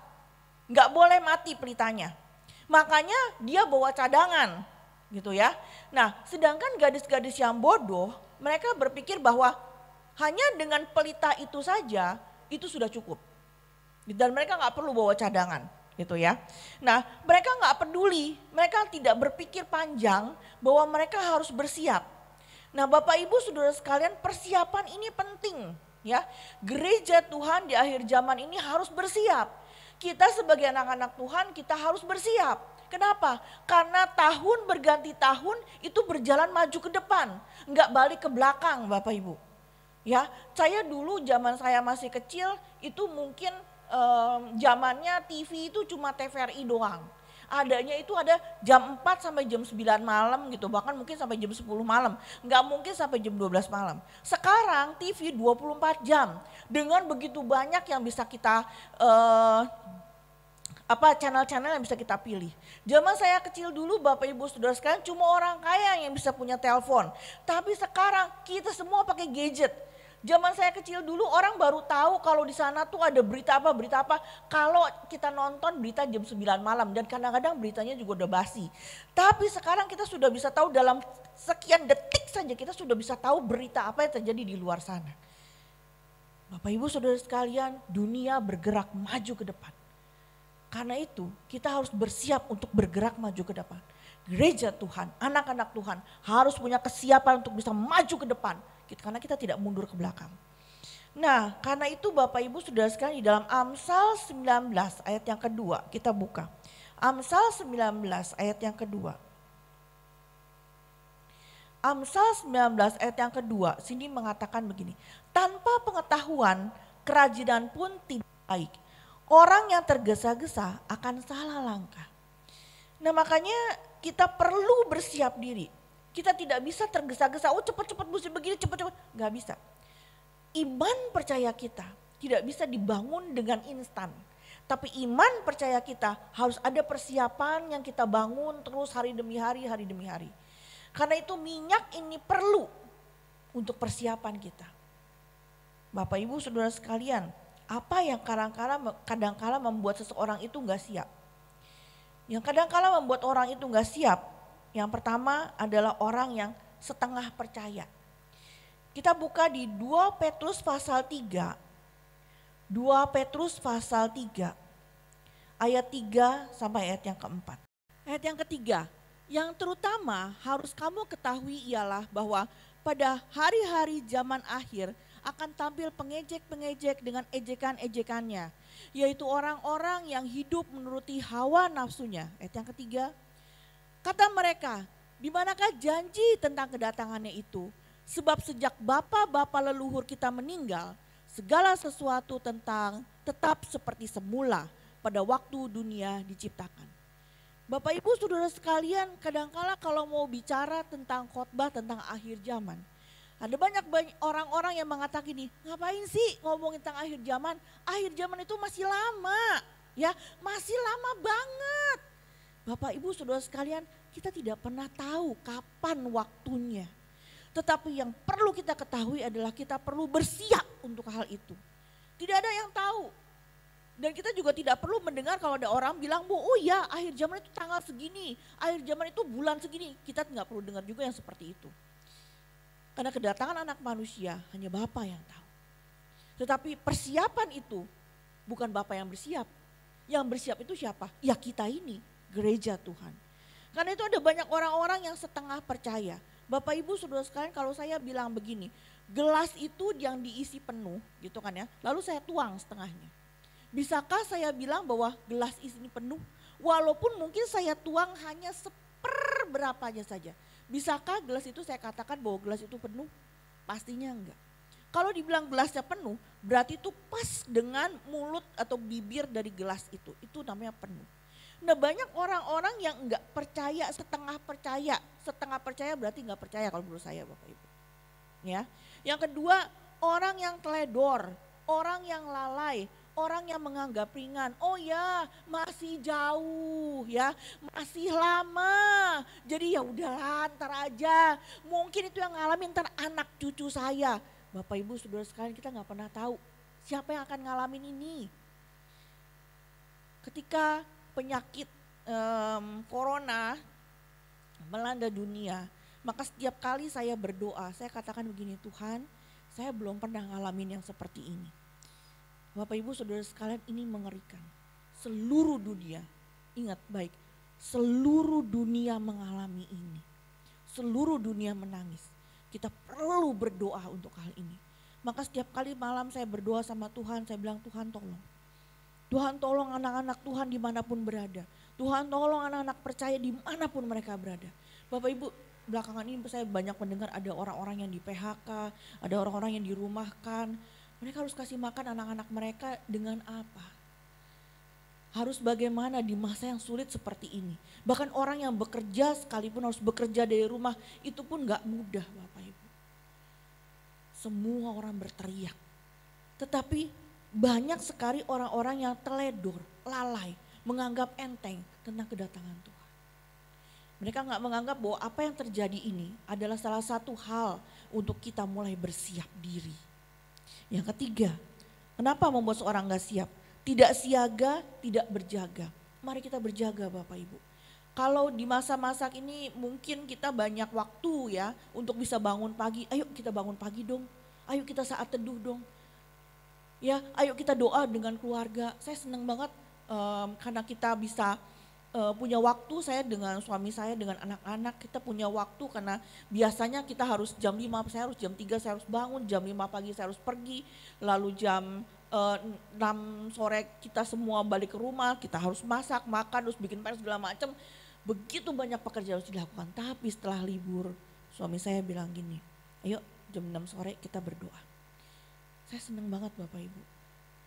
Nggak boleh mati pelitanya. Makanya dia bawa cadangan gitu ya. Nah sedangkan gadis-gadis yang bodoh mereka berpikir bahwa hanya dengan pelita itu saja itu sudah cukup. Dan mereka nggak perlu bawa cadangan gitu ya. Nah mereka nggak peduli, mereka tidak berpikir panjang bahwa mereka harus bersiap. Nah Bapak Ibu Saudara sekalian, persiapan ini penting ya. Gereja Tuhan di akhir zaman ini harus bersiap. Kita sebagai anak-anak Tuhan kita harus bersiap. Kenapa? Karena tahun berganti tahun itu berjalan maju ke depan, nggak balik ke belakang Bapak Ibu. Ya, saya dulu zaman saya masih kecil itu mungkin zamannya TV itu cuma TVRI doang. Adanya itu ada jam 4 sampai jam 9 malam gitu, bahkan mungkin sampai jam 10 malam. Nggak mungkin sampai jam 12 malam. Sekarang TV 24 jam dengan begitu banyak yang bisa kita channel-channel yang bisa kita pilih. Zaman saya kecil dulu Bapak Ibu Saudara sekalian cuma orang kaya yang bisa punya telepon. Tapi sekarang kita semua pakai gadget. Zaman saya kecil dulu orang baru tahu kalau di sana tuh ada berita apa kalau kita nonton berita jam 9 malam dan kadang-kadang beritanya juga udah basi. Tapi sekarang kita sudah bisa tahu dalam sekian detik saja kita sudah bisa tahu berita apa yang terjadi di luar sana. Bapak Ibu Saudara sekalian, dunia bergerak maju ke depan. Karena itu kita harus bersiap untuk bergerak maju ke depan. Gereja Tuhan, anak-anak Tuhan harus punya kesiapan untuk bisa maju ke depan. Karena kita tidak mundur ke belakang. Nah, karena itu Bapak Ibu Saudara sekalian di dalam Amsal 19 ayat yang kedua kita buka. Amsal 19 ayat yang kedua. Amsal 19 ayat yang kedua sini mengatakan begini. Tanpa pengetahuan kerajinan pun tidak baik. Orang yang tergesa-gesa akan salah langkah. Nah, makanya kita perlu bersiap diri. Kita tidak bisa tergesa-gesa, cepat-cepat mesti begini, cepat-cepat. Gak bisa. Iman percaya kita tidak bisa dibangun dengan instan. Tapi iman percaya kita harus ada persiapan yang kita bangun terus hari demi hari, hari demi hari. Karena itu minyak ini perlu untuk persiapan kita. Bapak Ibu Saudara sekalian, apa yang kadang-kala membuat seseorang itu gak siap? Yang kadang-kala membuat orang itu gak siap, yang pertama adalah orang yang setengah percaya. Kita buka di 2 Petrus pasal 3. 2 Petrus pasal 3. Ayat 3 sampai ayat yang keempat. Ayat yang ketiga, yang terutama harus kamu ketahui ialah bahwa pada hari-hari zaman akhir akan tampil pengejek-pengejek dengan ejekan-ejekannya. Yaitu orang-orang yang hidup menuruti hawa nafsunya. Ayat yang ketiga, kata mereka, di manakah janji tentang kedatangannya itu? Sebab sejak bapa-bapa leluhur kita meninggal, segala sesuatu tetap seperti semula pada waktu dunia diciptakan. Bapak Ibu Saudara sekalian, kadangkala kalau mau bicara tentang khotbah tentang akhir zaman, ada banyak orang-orang yang mengatakan gini, ngapain sih ngomongin tentang akhir zaman? Akhir zaman itu masih lama, ya masih lama banget. Bapak Ibu Saudara sekalian, kita tidak pernah tahu kapan waktunya. Tetapi yang perlu kita ketahui adalah kita perlu bersiap untuk hal itu. Tidak ada yang tahu. Dan kita juga tidak perlu mendengar kalau ada orang bilang, oh ya akhir zaman itu tanggal segini, akhir zaman itu bulan segini. Kita tidak perlu dengar juga yang seperti itu. Karena kedatangan anak manusia hanya Bapa yang tahu. Tetapi persiapan itu bukan Bapa yang bersiap. Yang bersiap itu siapa? Ya kita ini. Gereja Tuhan. Karena itu ada banyak orang-orang yang setengah percaya. Bapak Ibu Saudara sekalian, kalau saya bilang begini, gelas itu yang diisi penuh gitu kan ya, lalu saya tuang setengahnya. Bisakah saya bilang bahwa gelas ini penuh? Walaupun mungkin saya tuang hanya seperberapanya saja. Bisakah gelas itu saya katakan bahwa gelas itu penuh? Pastinya enggak. Kalau dibilang gelasnya penuh, berarti itu pas dengan mulut atau bibir dari gelas itu. Itu namanya penuh. Nah, banyak orang-orang yang enggak percaya, setengah percaya. Setengah percaya berarti enggak percaya kalau menurut saya Bapak Ibu. Ya. Yang kedua, orang yang teledor, orang yang lalai, orang yang menganggap ringan. Oh ya, masih jauh ya, masih lama. Jadi ya udahlah, ntar aja. Mungkin itu yang ngalamin ntar anak cucu saya. Bapak Ibu Saudara sekalian, kita enggak pernah tahu siapa yang akan ngalamin ini. Ketika penyakit corona melanda dunia, maka setiap kali saya berdoa, saya katakan begini, Tuhan, saya belum pernah ngalamin yang seperti ini. Bapak Ibu Saudara sekalian, ini mengerikan. Seluruh dunia, ingat baik, seluruh dunia mengalami ini. Seluruh dunia menangis. Kita perlu berdoa untuk hal ini. Maka setiap kali malam saya berdoa sama Tuhan, saya bilang, Tuhan tolong. Tuhan tolong anak-anak Tuhan dimanapun berada. Tuhan tolong anak-anak percaya dimanapun mereka berada. Bapak Ibu, belakangan ini saya banyak mendengar ada orang-orang yang di PHK, ada orang-orang yang dirumahkan. Mereka harus kasih makan anak-anak mereka dengan apa? Harus bagaimana di masa yang sulit seperti ini. Bahkan orang yang bekerja sekalipun harus bekerja dari rumah, itu pun gak mudah Bapak Ibu. Semua orang berteriak. Tetapi banyak sekali orang-orang yang teledor, lalai, menganggap enteng tentang kedatangan Tuhan. Mereka gak menganggap bahwa apa yang terjadi ini adalah salah satu hal untuk kita mulai bersiap diri. Yang ketiga, kenapa membuat seorang gak siap? Tidak siaga, tidak berjaga. Mari kita berjaga Bapak Ibu. Kalau di masa-masa ini mungkin kita banyak waktu ya untuk bisa bangun pagi. Ayo kita bangun pagi dong. Ayo kita saat teduh dong. Ya, ayo kita doa dengan keluarga. Saya senang banget karena kita bisa punya waktu, saya dengan suami saya, dengan anak-anak kita punya waktu karena biasanya kita harus jam 5, saya harus jam 3 saya harus bangun, jam 5 pagi saya harus pergi, lalu jam 6 sore kita semua balik ke rumah, kita harus masak, makan, terus bikin PR segala macam. Begitu banyak pekerjaan harus dilakukan, tapi setelah libur suami saya bilang gini, ayo jam 6 sore kita berdoa. Saya senang banget Bapak Ibu,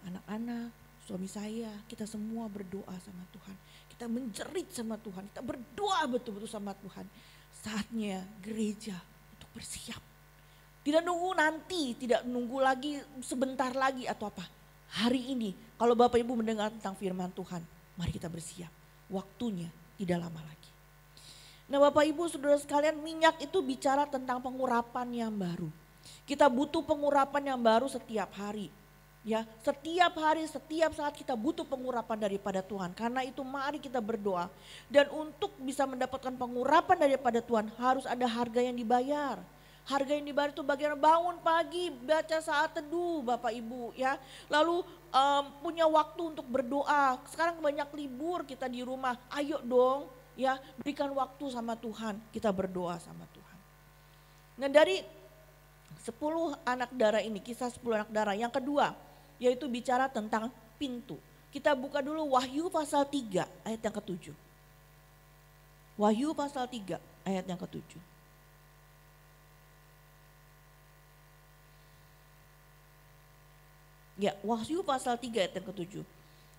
anak-anak, suami saya, kita semua berdoa sama Tuhan. Kita menjerit sama Tuhan, kita berdoa betul-betul sama Tuhan. Saatnya gereja untuk bersiap. Tidak nunggu nanti, tidak nunggu lagi sebentar lagi atau apa. Hari ini kalau Bapak Ibu mendengar tentang firman Tuhan, mari kita bersiap. Waktunya tidak lama lagi. Nah Bapak Ibu saudara sekalian, minyak itu bicara tentang pengurapan yang baru. Kita butuh pengurapan yang baru setiap hari. Ya, setiap hari, setiap saat kita butuh pengurapan daripada Tuhan. Karena itu mari kita berdoa. Dan untuk bisa mendapatkan pengurapan daripada Tuhan harus ada harga yang dibayar. Harga yang dibayar itu bagian bangun pagi, baca saat teduh Bapak Ibu ya. Lalu punya waktu untuk berdoa. Sekarang banyak libur kita di rumah. Ayo dong ya, berikan waktu sama Tuhan. Kita berdoa sama Tuhan. Nah dari 10 anak darah ini, kisah 10 anak darah. Yang kedua, yaitu bicara tentang pintu. Kita buka dulu Wahyu pasal 3 ayat yang ke-7. Wahyu pasal 3 ayat yang ke-7. Ya, Wahyu pasal 3 ayat yang ke-7.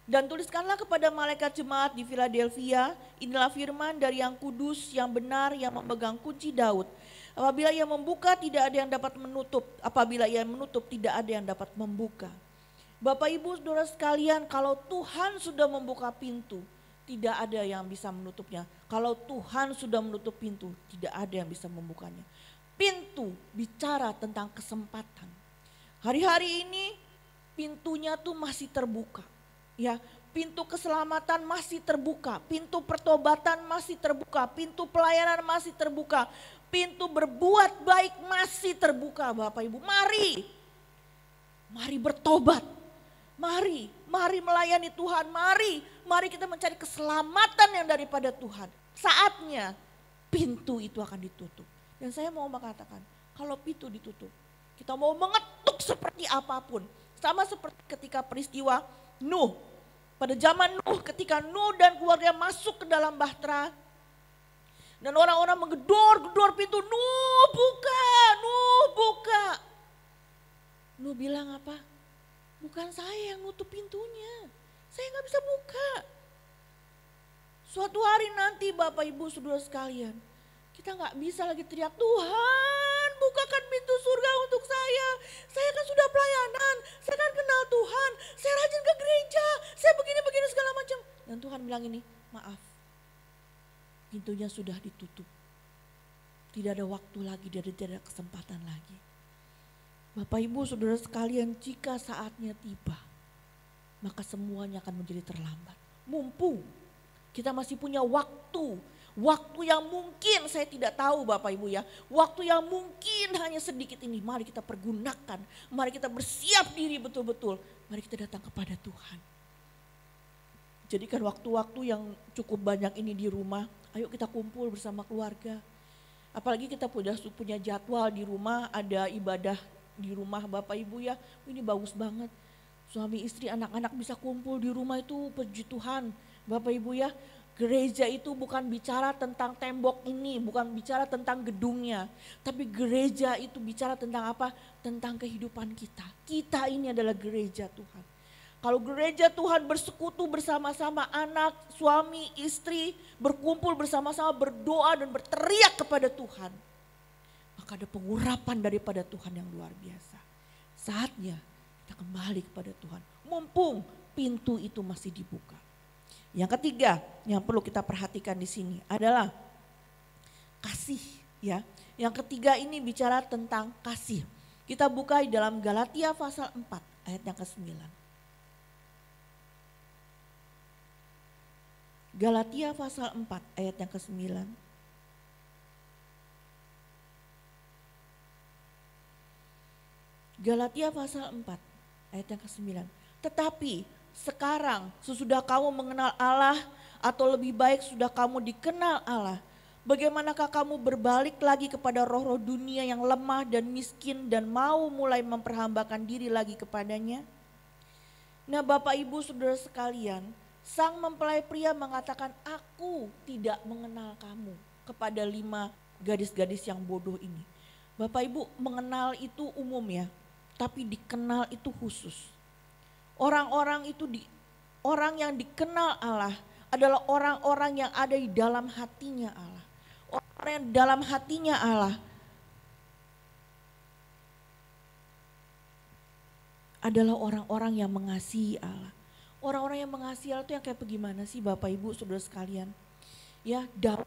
Dan tuliskanlah kepada malaikat jemaat di Philadelphia, inilah firman dari yang kudus, yang benar, yang memegang kunci Daud. Apabila ia membuka tidak ada yang dapat menutup, apabila ia menutup tidak ada yang dapat membuka. Bapak Ibu saudara sekalian, kalau Tuhan sudah membuka pintu, tidak ada yang bisa menutupnya. Kalau Tuhan sudah menutup pintu, tidak ada yang bisa membukanya. Pintu bicara tentang kesempatan. Hari-hari ini pintunya tuh masih terbuka. Ya, pintu keselamatan masih terbuka, pintu pertobatan masih terbuka, pintu pelayanan masih terbuka, pintu berbuat baik masih terbuka Bapak Ibu. Mari bertobat. Mari melayani Tuhan, mari kita mencari keselamatan yang daripada Tuhan. Saatnya pintu itu akan ditutup. Dan saya mau mengatakan, kalau pintu ditutup, kita mau mengetuk seperti apapun. Sama seperti ketika peristiwa Nuh. Pada zaman Nuh, ketika Nuh dan keluarga masuk ke dalam bahtera. Dan orang-orang menggedor pintu, Nuh buka. Nuh bilang apa? Bukan saya yang nutup pintunya, saya gak bisa buka. Suatu hari nanti Bapak Ibu saudara sekalian, kita gak bisa lagi teriak, Tuhan bukakan pintu surga untuk saya kan sudah pelayanan, saya kan kenal Tuhan, saya rajin ke gereja, saya begini segala macam. Dan Tuhan bilang ini, maaf, pintunya sudah ditutup. Tidak ada waktu lagi, tidak ada kesempatan lagi. Bapak Ibu saudara sekalian, jika saatnya tiba, maka semuanya akan menjadi terlambat. Mumpung kita masih punya waktu yang mungkin saya tidak tahu Bapak Ibu ya. Waktu yang mungkin hanya sedikit ini, mari kita pergunakan. Mari kita bersiap diri betul-betul. Mari kita datang kepada Tuhan. Jadikan waktu-waktu yang cukup banyak ini di rumah, ayo kita kumpul bersama keluarga. Apalagi kita punya jadwal di rumah, ada ibadah di rumah Bapak Ibu ya, ini bagus banget. Suami istri anak-anak bisa kumpul di rumah itu, puji Tuhan Bapak Ibu ya. Gereja itu bukan bicara tentang tembok ini, bukan bicara tentang gedungnya. Tapi gereja itu bicara tentang apa? Tentang kehidupan kita. Kita ini adalah gereja Tuhan. Kalau gereja Tuhan bersekutu bersama-sama, anak, suami, istri, berkumpul bersama-sama, berdoa dan berteriak kepada Tuhan, maka ada pengurapan daripada Tuhan yang luar biasa. Saatnya kita kembali kepada Tuhan. Mumpung pintu itu masih dibuka. Yang ketiga yang perlu kita perhatikan di sini adalah kasih, ya. Yang ketiga ini bicara tentang kasih. Kita buka di dalam Galatia pasal 4 ayat yang ke-9. Galatia pasal 4 ayat yang ke-9. Galatia pasal 4 ayat yang ke-9. Tetapi sekarang sesudah kamu mengenal Allah, atau lebih baik sudah kamu dikenal Allah, bagaimanakah kamu berbalik lagi kepada roh-roh dunia yang lemah dan miskin dan mau mulai memperhambakan diri lagi kepadanya? Nah, Bapak Ibu Saudara sekalian, sang mempelai pria mengatakan, aku tidak mengenal kamu, kepada 5 gadis-gadis yang bodoh ini. Bapak Ibu, mengenal itu umum ya, tapi dikenal itu khusus. Orang-orang itu orang yang dikenal Allah adalah orang-orang yang ada di dalam hatinya Allah. Orang yang dalam hatinya Allah adalah orang-orang yang mengasihi Allah. Orang-orang yang mengasihi Allah itu yang kayak bagaimana sih Bapak Ibu Saudara sekalian? Ya, Daud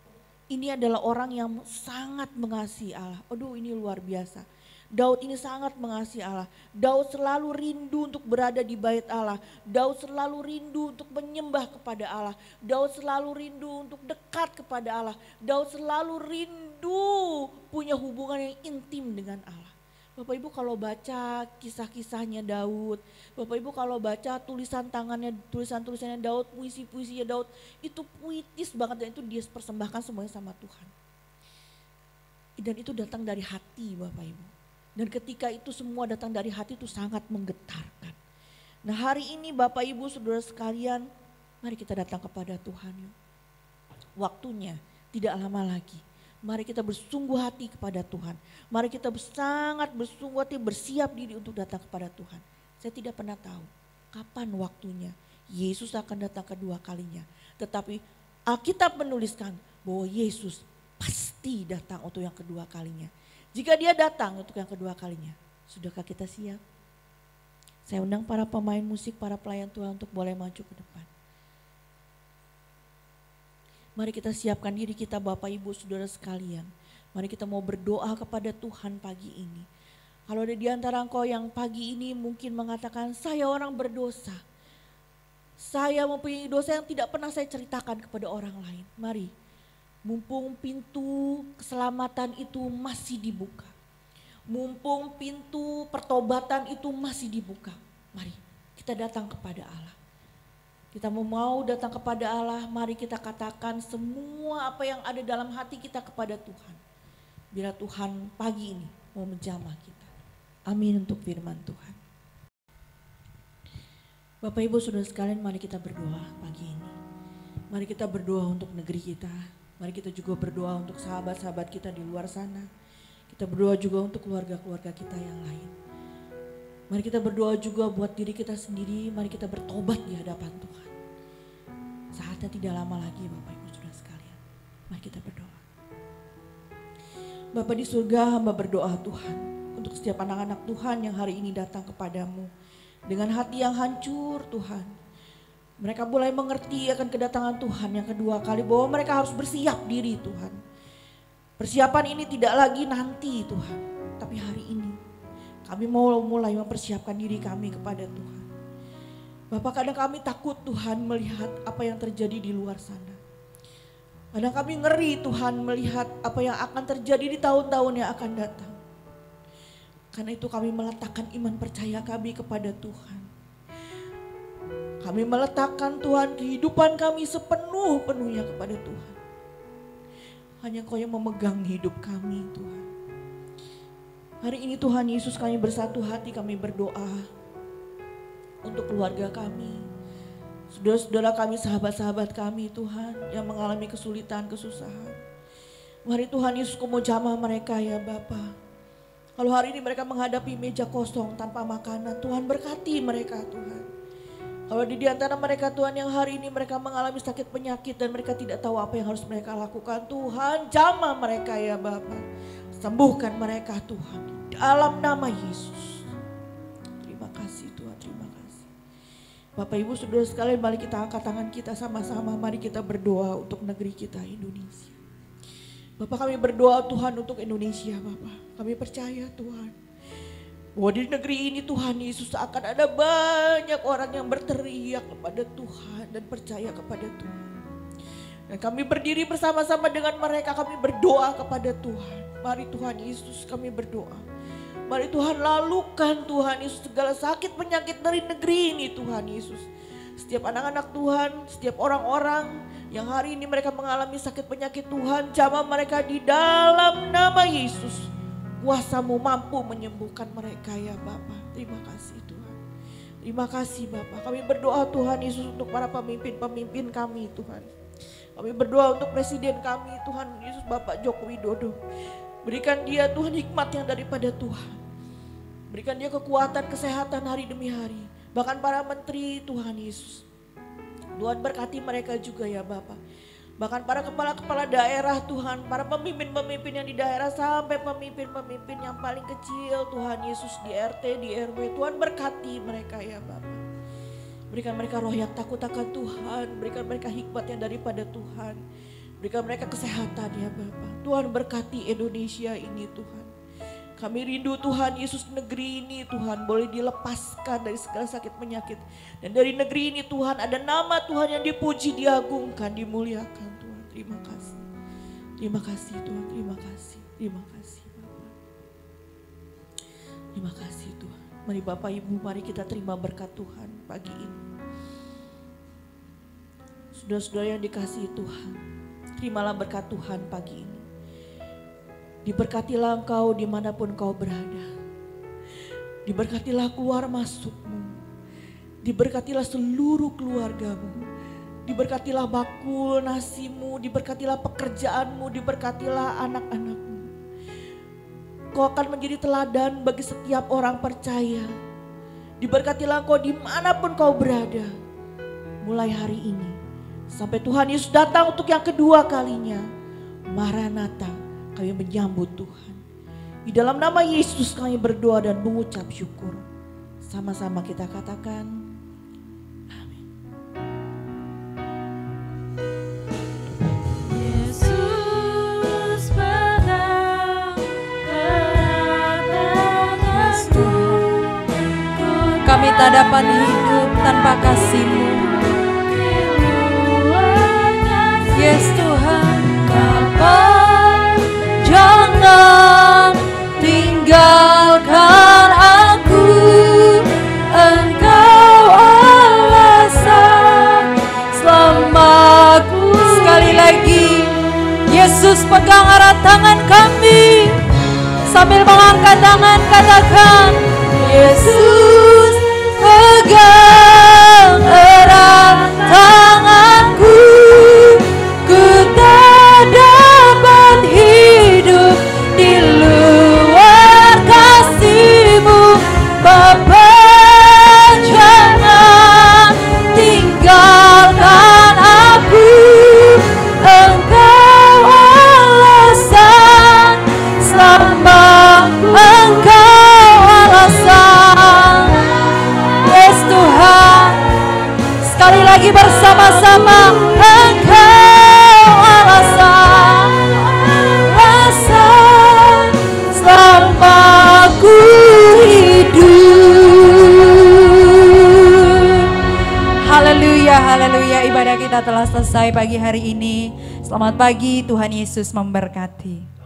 ini adalah orang yang sangat mengasihi Allah. Aduh, ini luar biasa. Daud ini sangat mengasihi Allah. Daud selalu rindu untuk berada di bait Allah. Daud selalu rindu untuk menyembah kepada Allah. Daud selalu rindu untuk dekat kepada Allah. Daud selalu rindu punya hubungan yang intim dengan Allah. Bapak Ibu kalau baca kisah-kisahnya Daud, Bapak Ibu kalau baca tulisan-tulisannya Daud, puisi-puisinya Daud, itu puitis banget dan itu dia persembahkan semuanya sama Tuhan. Dan itu datang dari hati Bapak Ibu. Dan ketika itu semua datang dari hati itu sangat menggetarkan. Nah, hari ini Bapak Ibu Saudara sekalian, mari kita datang kepada Tuhan yuk. Waktunya tidak lama lagi. Mari kita bersungguh hati kepada Tuhan. Mari kita sangat bersungguh hati, bersiap diri untuk datang kepada Tuhan. Saya tidak pernah tahu kapan waktunya Yesus akan datang kedua kalinya. Tetapi Alkitab menuliskan bahwa Yesus pasti datang untuk yang kedua kalinya. Jika dia datang untuk yang kedua kalinya, sudahkah kita siap? Saya undang para pemain musik, para pelayan Tuhan untuk boleh maju ke depan. Mari kita siapkan diri kita Bapak Ibu Saudara sekalian. Mari kita mau berdoa kepada Tuhan pagi ini. Kalau ada di antara engkau yang pagi ini mungkin mengatakan, saya orang berdosa. Saya mempunyai dosa yang tidak pernah saya ceritakan kepada orang lain. Mari. Mumpung pintu keselamatan itu masih dibuka. Mumpung pintu pertobatan itu masih dibuka. Mari kita datang kepada Allah. Kita mau datang kepada Allah, mari kita katakan semua apa yang ada dalam hati kita kepada Tuhan. Bila Tuhan pagi ini mau menjamah kita. Amin untuk firman Tuhan. Bapak Ibu Saudara sekalian, mari kita berdoa pagi ini. Mari kita berdoa untuk negeri kita. Mari kita juga berdoa untuk sahabat-sahabat kita di luar sana. Kita berdoa juga untuk keluarga-keluarga kita yang lain. Mari kita berdoa juga buat diri kita sendiri. Mari kita bertobat di hadapan Tuhan. Saatnya tidak lama lagi Bapak Ibu Saudara sekalian. Mari kita berdoa. Bapa di surga, hamba berdoa Tuhan. Untuk setiap anak-anak Tuhan yang hari ini datang kepadamu. Dengan hati yang hancur Tuhan. Mereka mulai mengerti akan kedatangan Tuhan yang kedua kali, bahwa mereka harus bersiap diri Tuhan. Persiapan ini tidak lagi nanti Tuhan, tapi hari ini kami mau mulai mempersiapkan diri kami kepada Tuhan. Bapak, kadang kami takut Tuhan melihat apa yang terjadi di luar sana. Kadang kami ngeri Tuhan melihat apa yang akan terjadi di tahun-tahun yang akan datang. Karena itu kami meletakkan iman percaya kami kepada Tuhan. Kami meletakkan Tuhan kehidupan kami sepenuh-penuhnya kepada Tuhan. Hanya Kau yang memegang hidup kami Tuhan. Hari ini Tuhan Yesus, kami bersatu hati, kami berdoa untuk keluarga kami. Saudara-saudara kami, sahabat-sahabat kami Tuhan yang mengalami kesulitan, kesusahan. Mari Tuhan Yesus, Kau mau jamah mereka ya Bapa. Kalau hari ini mereka menghadapi meja kosong tanpa makanan, Tuhan berkati mereka Tuhan. Kalau di antara mereka Tuhan yang hari ini mereka mengalami sakit penyakit dan mereka tidak tahu apa yang harus mereka lakukan, Tuhan jamah mereka ya Bapa. Sembuhkan mereka Tuhan dalam nama Yesus. Terima kasih Tuhan, terima kasih. Bapak Ibu Saudara sekalian, mari kita angkat tangan kita sama-sama, mari kita berdoa untuk negeri kita Indonesia. Bapak, kami berdoa Tuhan untuk Indonesia Bapak. Kami percaya Tuhan bahwa di negeri ini Tuhan Yesus akan ada banyak orang yang berteriak kepada Tuhan dan percaya kepada Tuhan. Dan kami berdiri bersama-sama dengan mereka, kami berdoa kepada Tuhan. Mari Tuhan Yesus, kami berdoa. Mari Tuhan lalukan Tuhan Yesus segala sakit penyakit dari negeri ini Tuhan Yesus. Setiap anak-anak Tuhan, setiap orang-orang yang hari ini mereka mengalami sakit penyakit Tuhan, jamah mereka di dalam nama Yesus. Kuasa-Mu mampu menyembuhkan mereka ya Bapa. Terima kasih Tuhan. Terima kasih Bapa. Kami berdoa Tuhan Yesus untuk para pemimpin-pemimpin kami Tuhan. Kami berdoa untuk presiden kami Tuhan Yesus, Bapak Joko Widodo. Berikan dia Tuhan hikmat yang daripada Tuhan. Berikan dia kekuatan, kesehatan hari demi hari. Bahkan para menteri Tuhan Yesus. Tuhan berkati mereka juga ya Bapak. Bahkan para kepala-kepala daerah Tuhan, para pemimpin-pemimpin yang di daerah sampai pemimpin-pemimpin yang paling kecil Tuhan Yesus di RT, di RW. Tuhan berkati mereka ya Bapak. Berikan mereka roh yang takut akan Tuhan. Berikan mereka hikmat yang daripada Tuhan. Berikan mereka kesehatan ya Bapak. Tuhan berkati Indonesia ini Tuhan. Kami rindu Tuhan Yesus, negeri ini Tuhan boleh dilepaskan dari segala sakit penyakit. Dan dari negeri ini Tuhan ada nama Tuhan yang dipuji, diagungkan, dimuliakan Tuhan. Terima kasih. Terima kasih Tuhan, terima kasih. Terima kasih Bapak. Terima kasih Tuhan. Mari Bapak Ibu, mari kita terima berkat Tuhan pagi ini. Saudara-saudara yang dikasihi Tuhan, terimalah berkat Tuhan pagi ini. Diberkatilah engkau dimanapun kau berada. Diberkatilah keluar masukmu. Diberkatilah seluruh keluargamu. Diberkatilah bakul nasimu. Diberkatilah pekerjaanmu. Diberkatilah anak-anakmu. Kau akan menjadi teladan bagi setiap orang percaya. Diberkatilah engkau dimanapun kau berada. Mulai hari ini sampai Tuhan Yesus datang untuk yang kedua kalinya. Maranatha. Kami menyambut Tuhan. Di dalam nama Yesus kami berdoa dan mengucap syukur. Sama-sama kita katakan, amin. Yesus pegang kedatanganmu. Kami tak dapat hidup tanpa kasih-Mu. Yes Tuhan, Bapa. Jangan tinggalkan aku, Engkau alasan selamatku. Sekali lagi, Yesus pegang erat tangan kami. Sambil mengangkat tangan katakan, Yesus pegang erat tanganku. Ku tak dapat hidup di luar kasih-Mu, Bapa. Jangan tinggalkan aku, Engkau alasan selamat, Engkau alasan. Yes Tuhan, sekali lagi bersama-sama, Engkau alasan selama ku hidup. Haleluya, haleluya. Ibadah kita telah selesai pagi hari ini. Selamat pagi, Tuhan Yesus memberkati.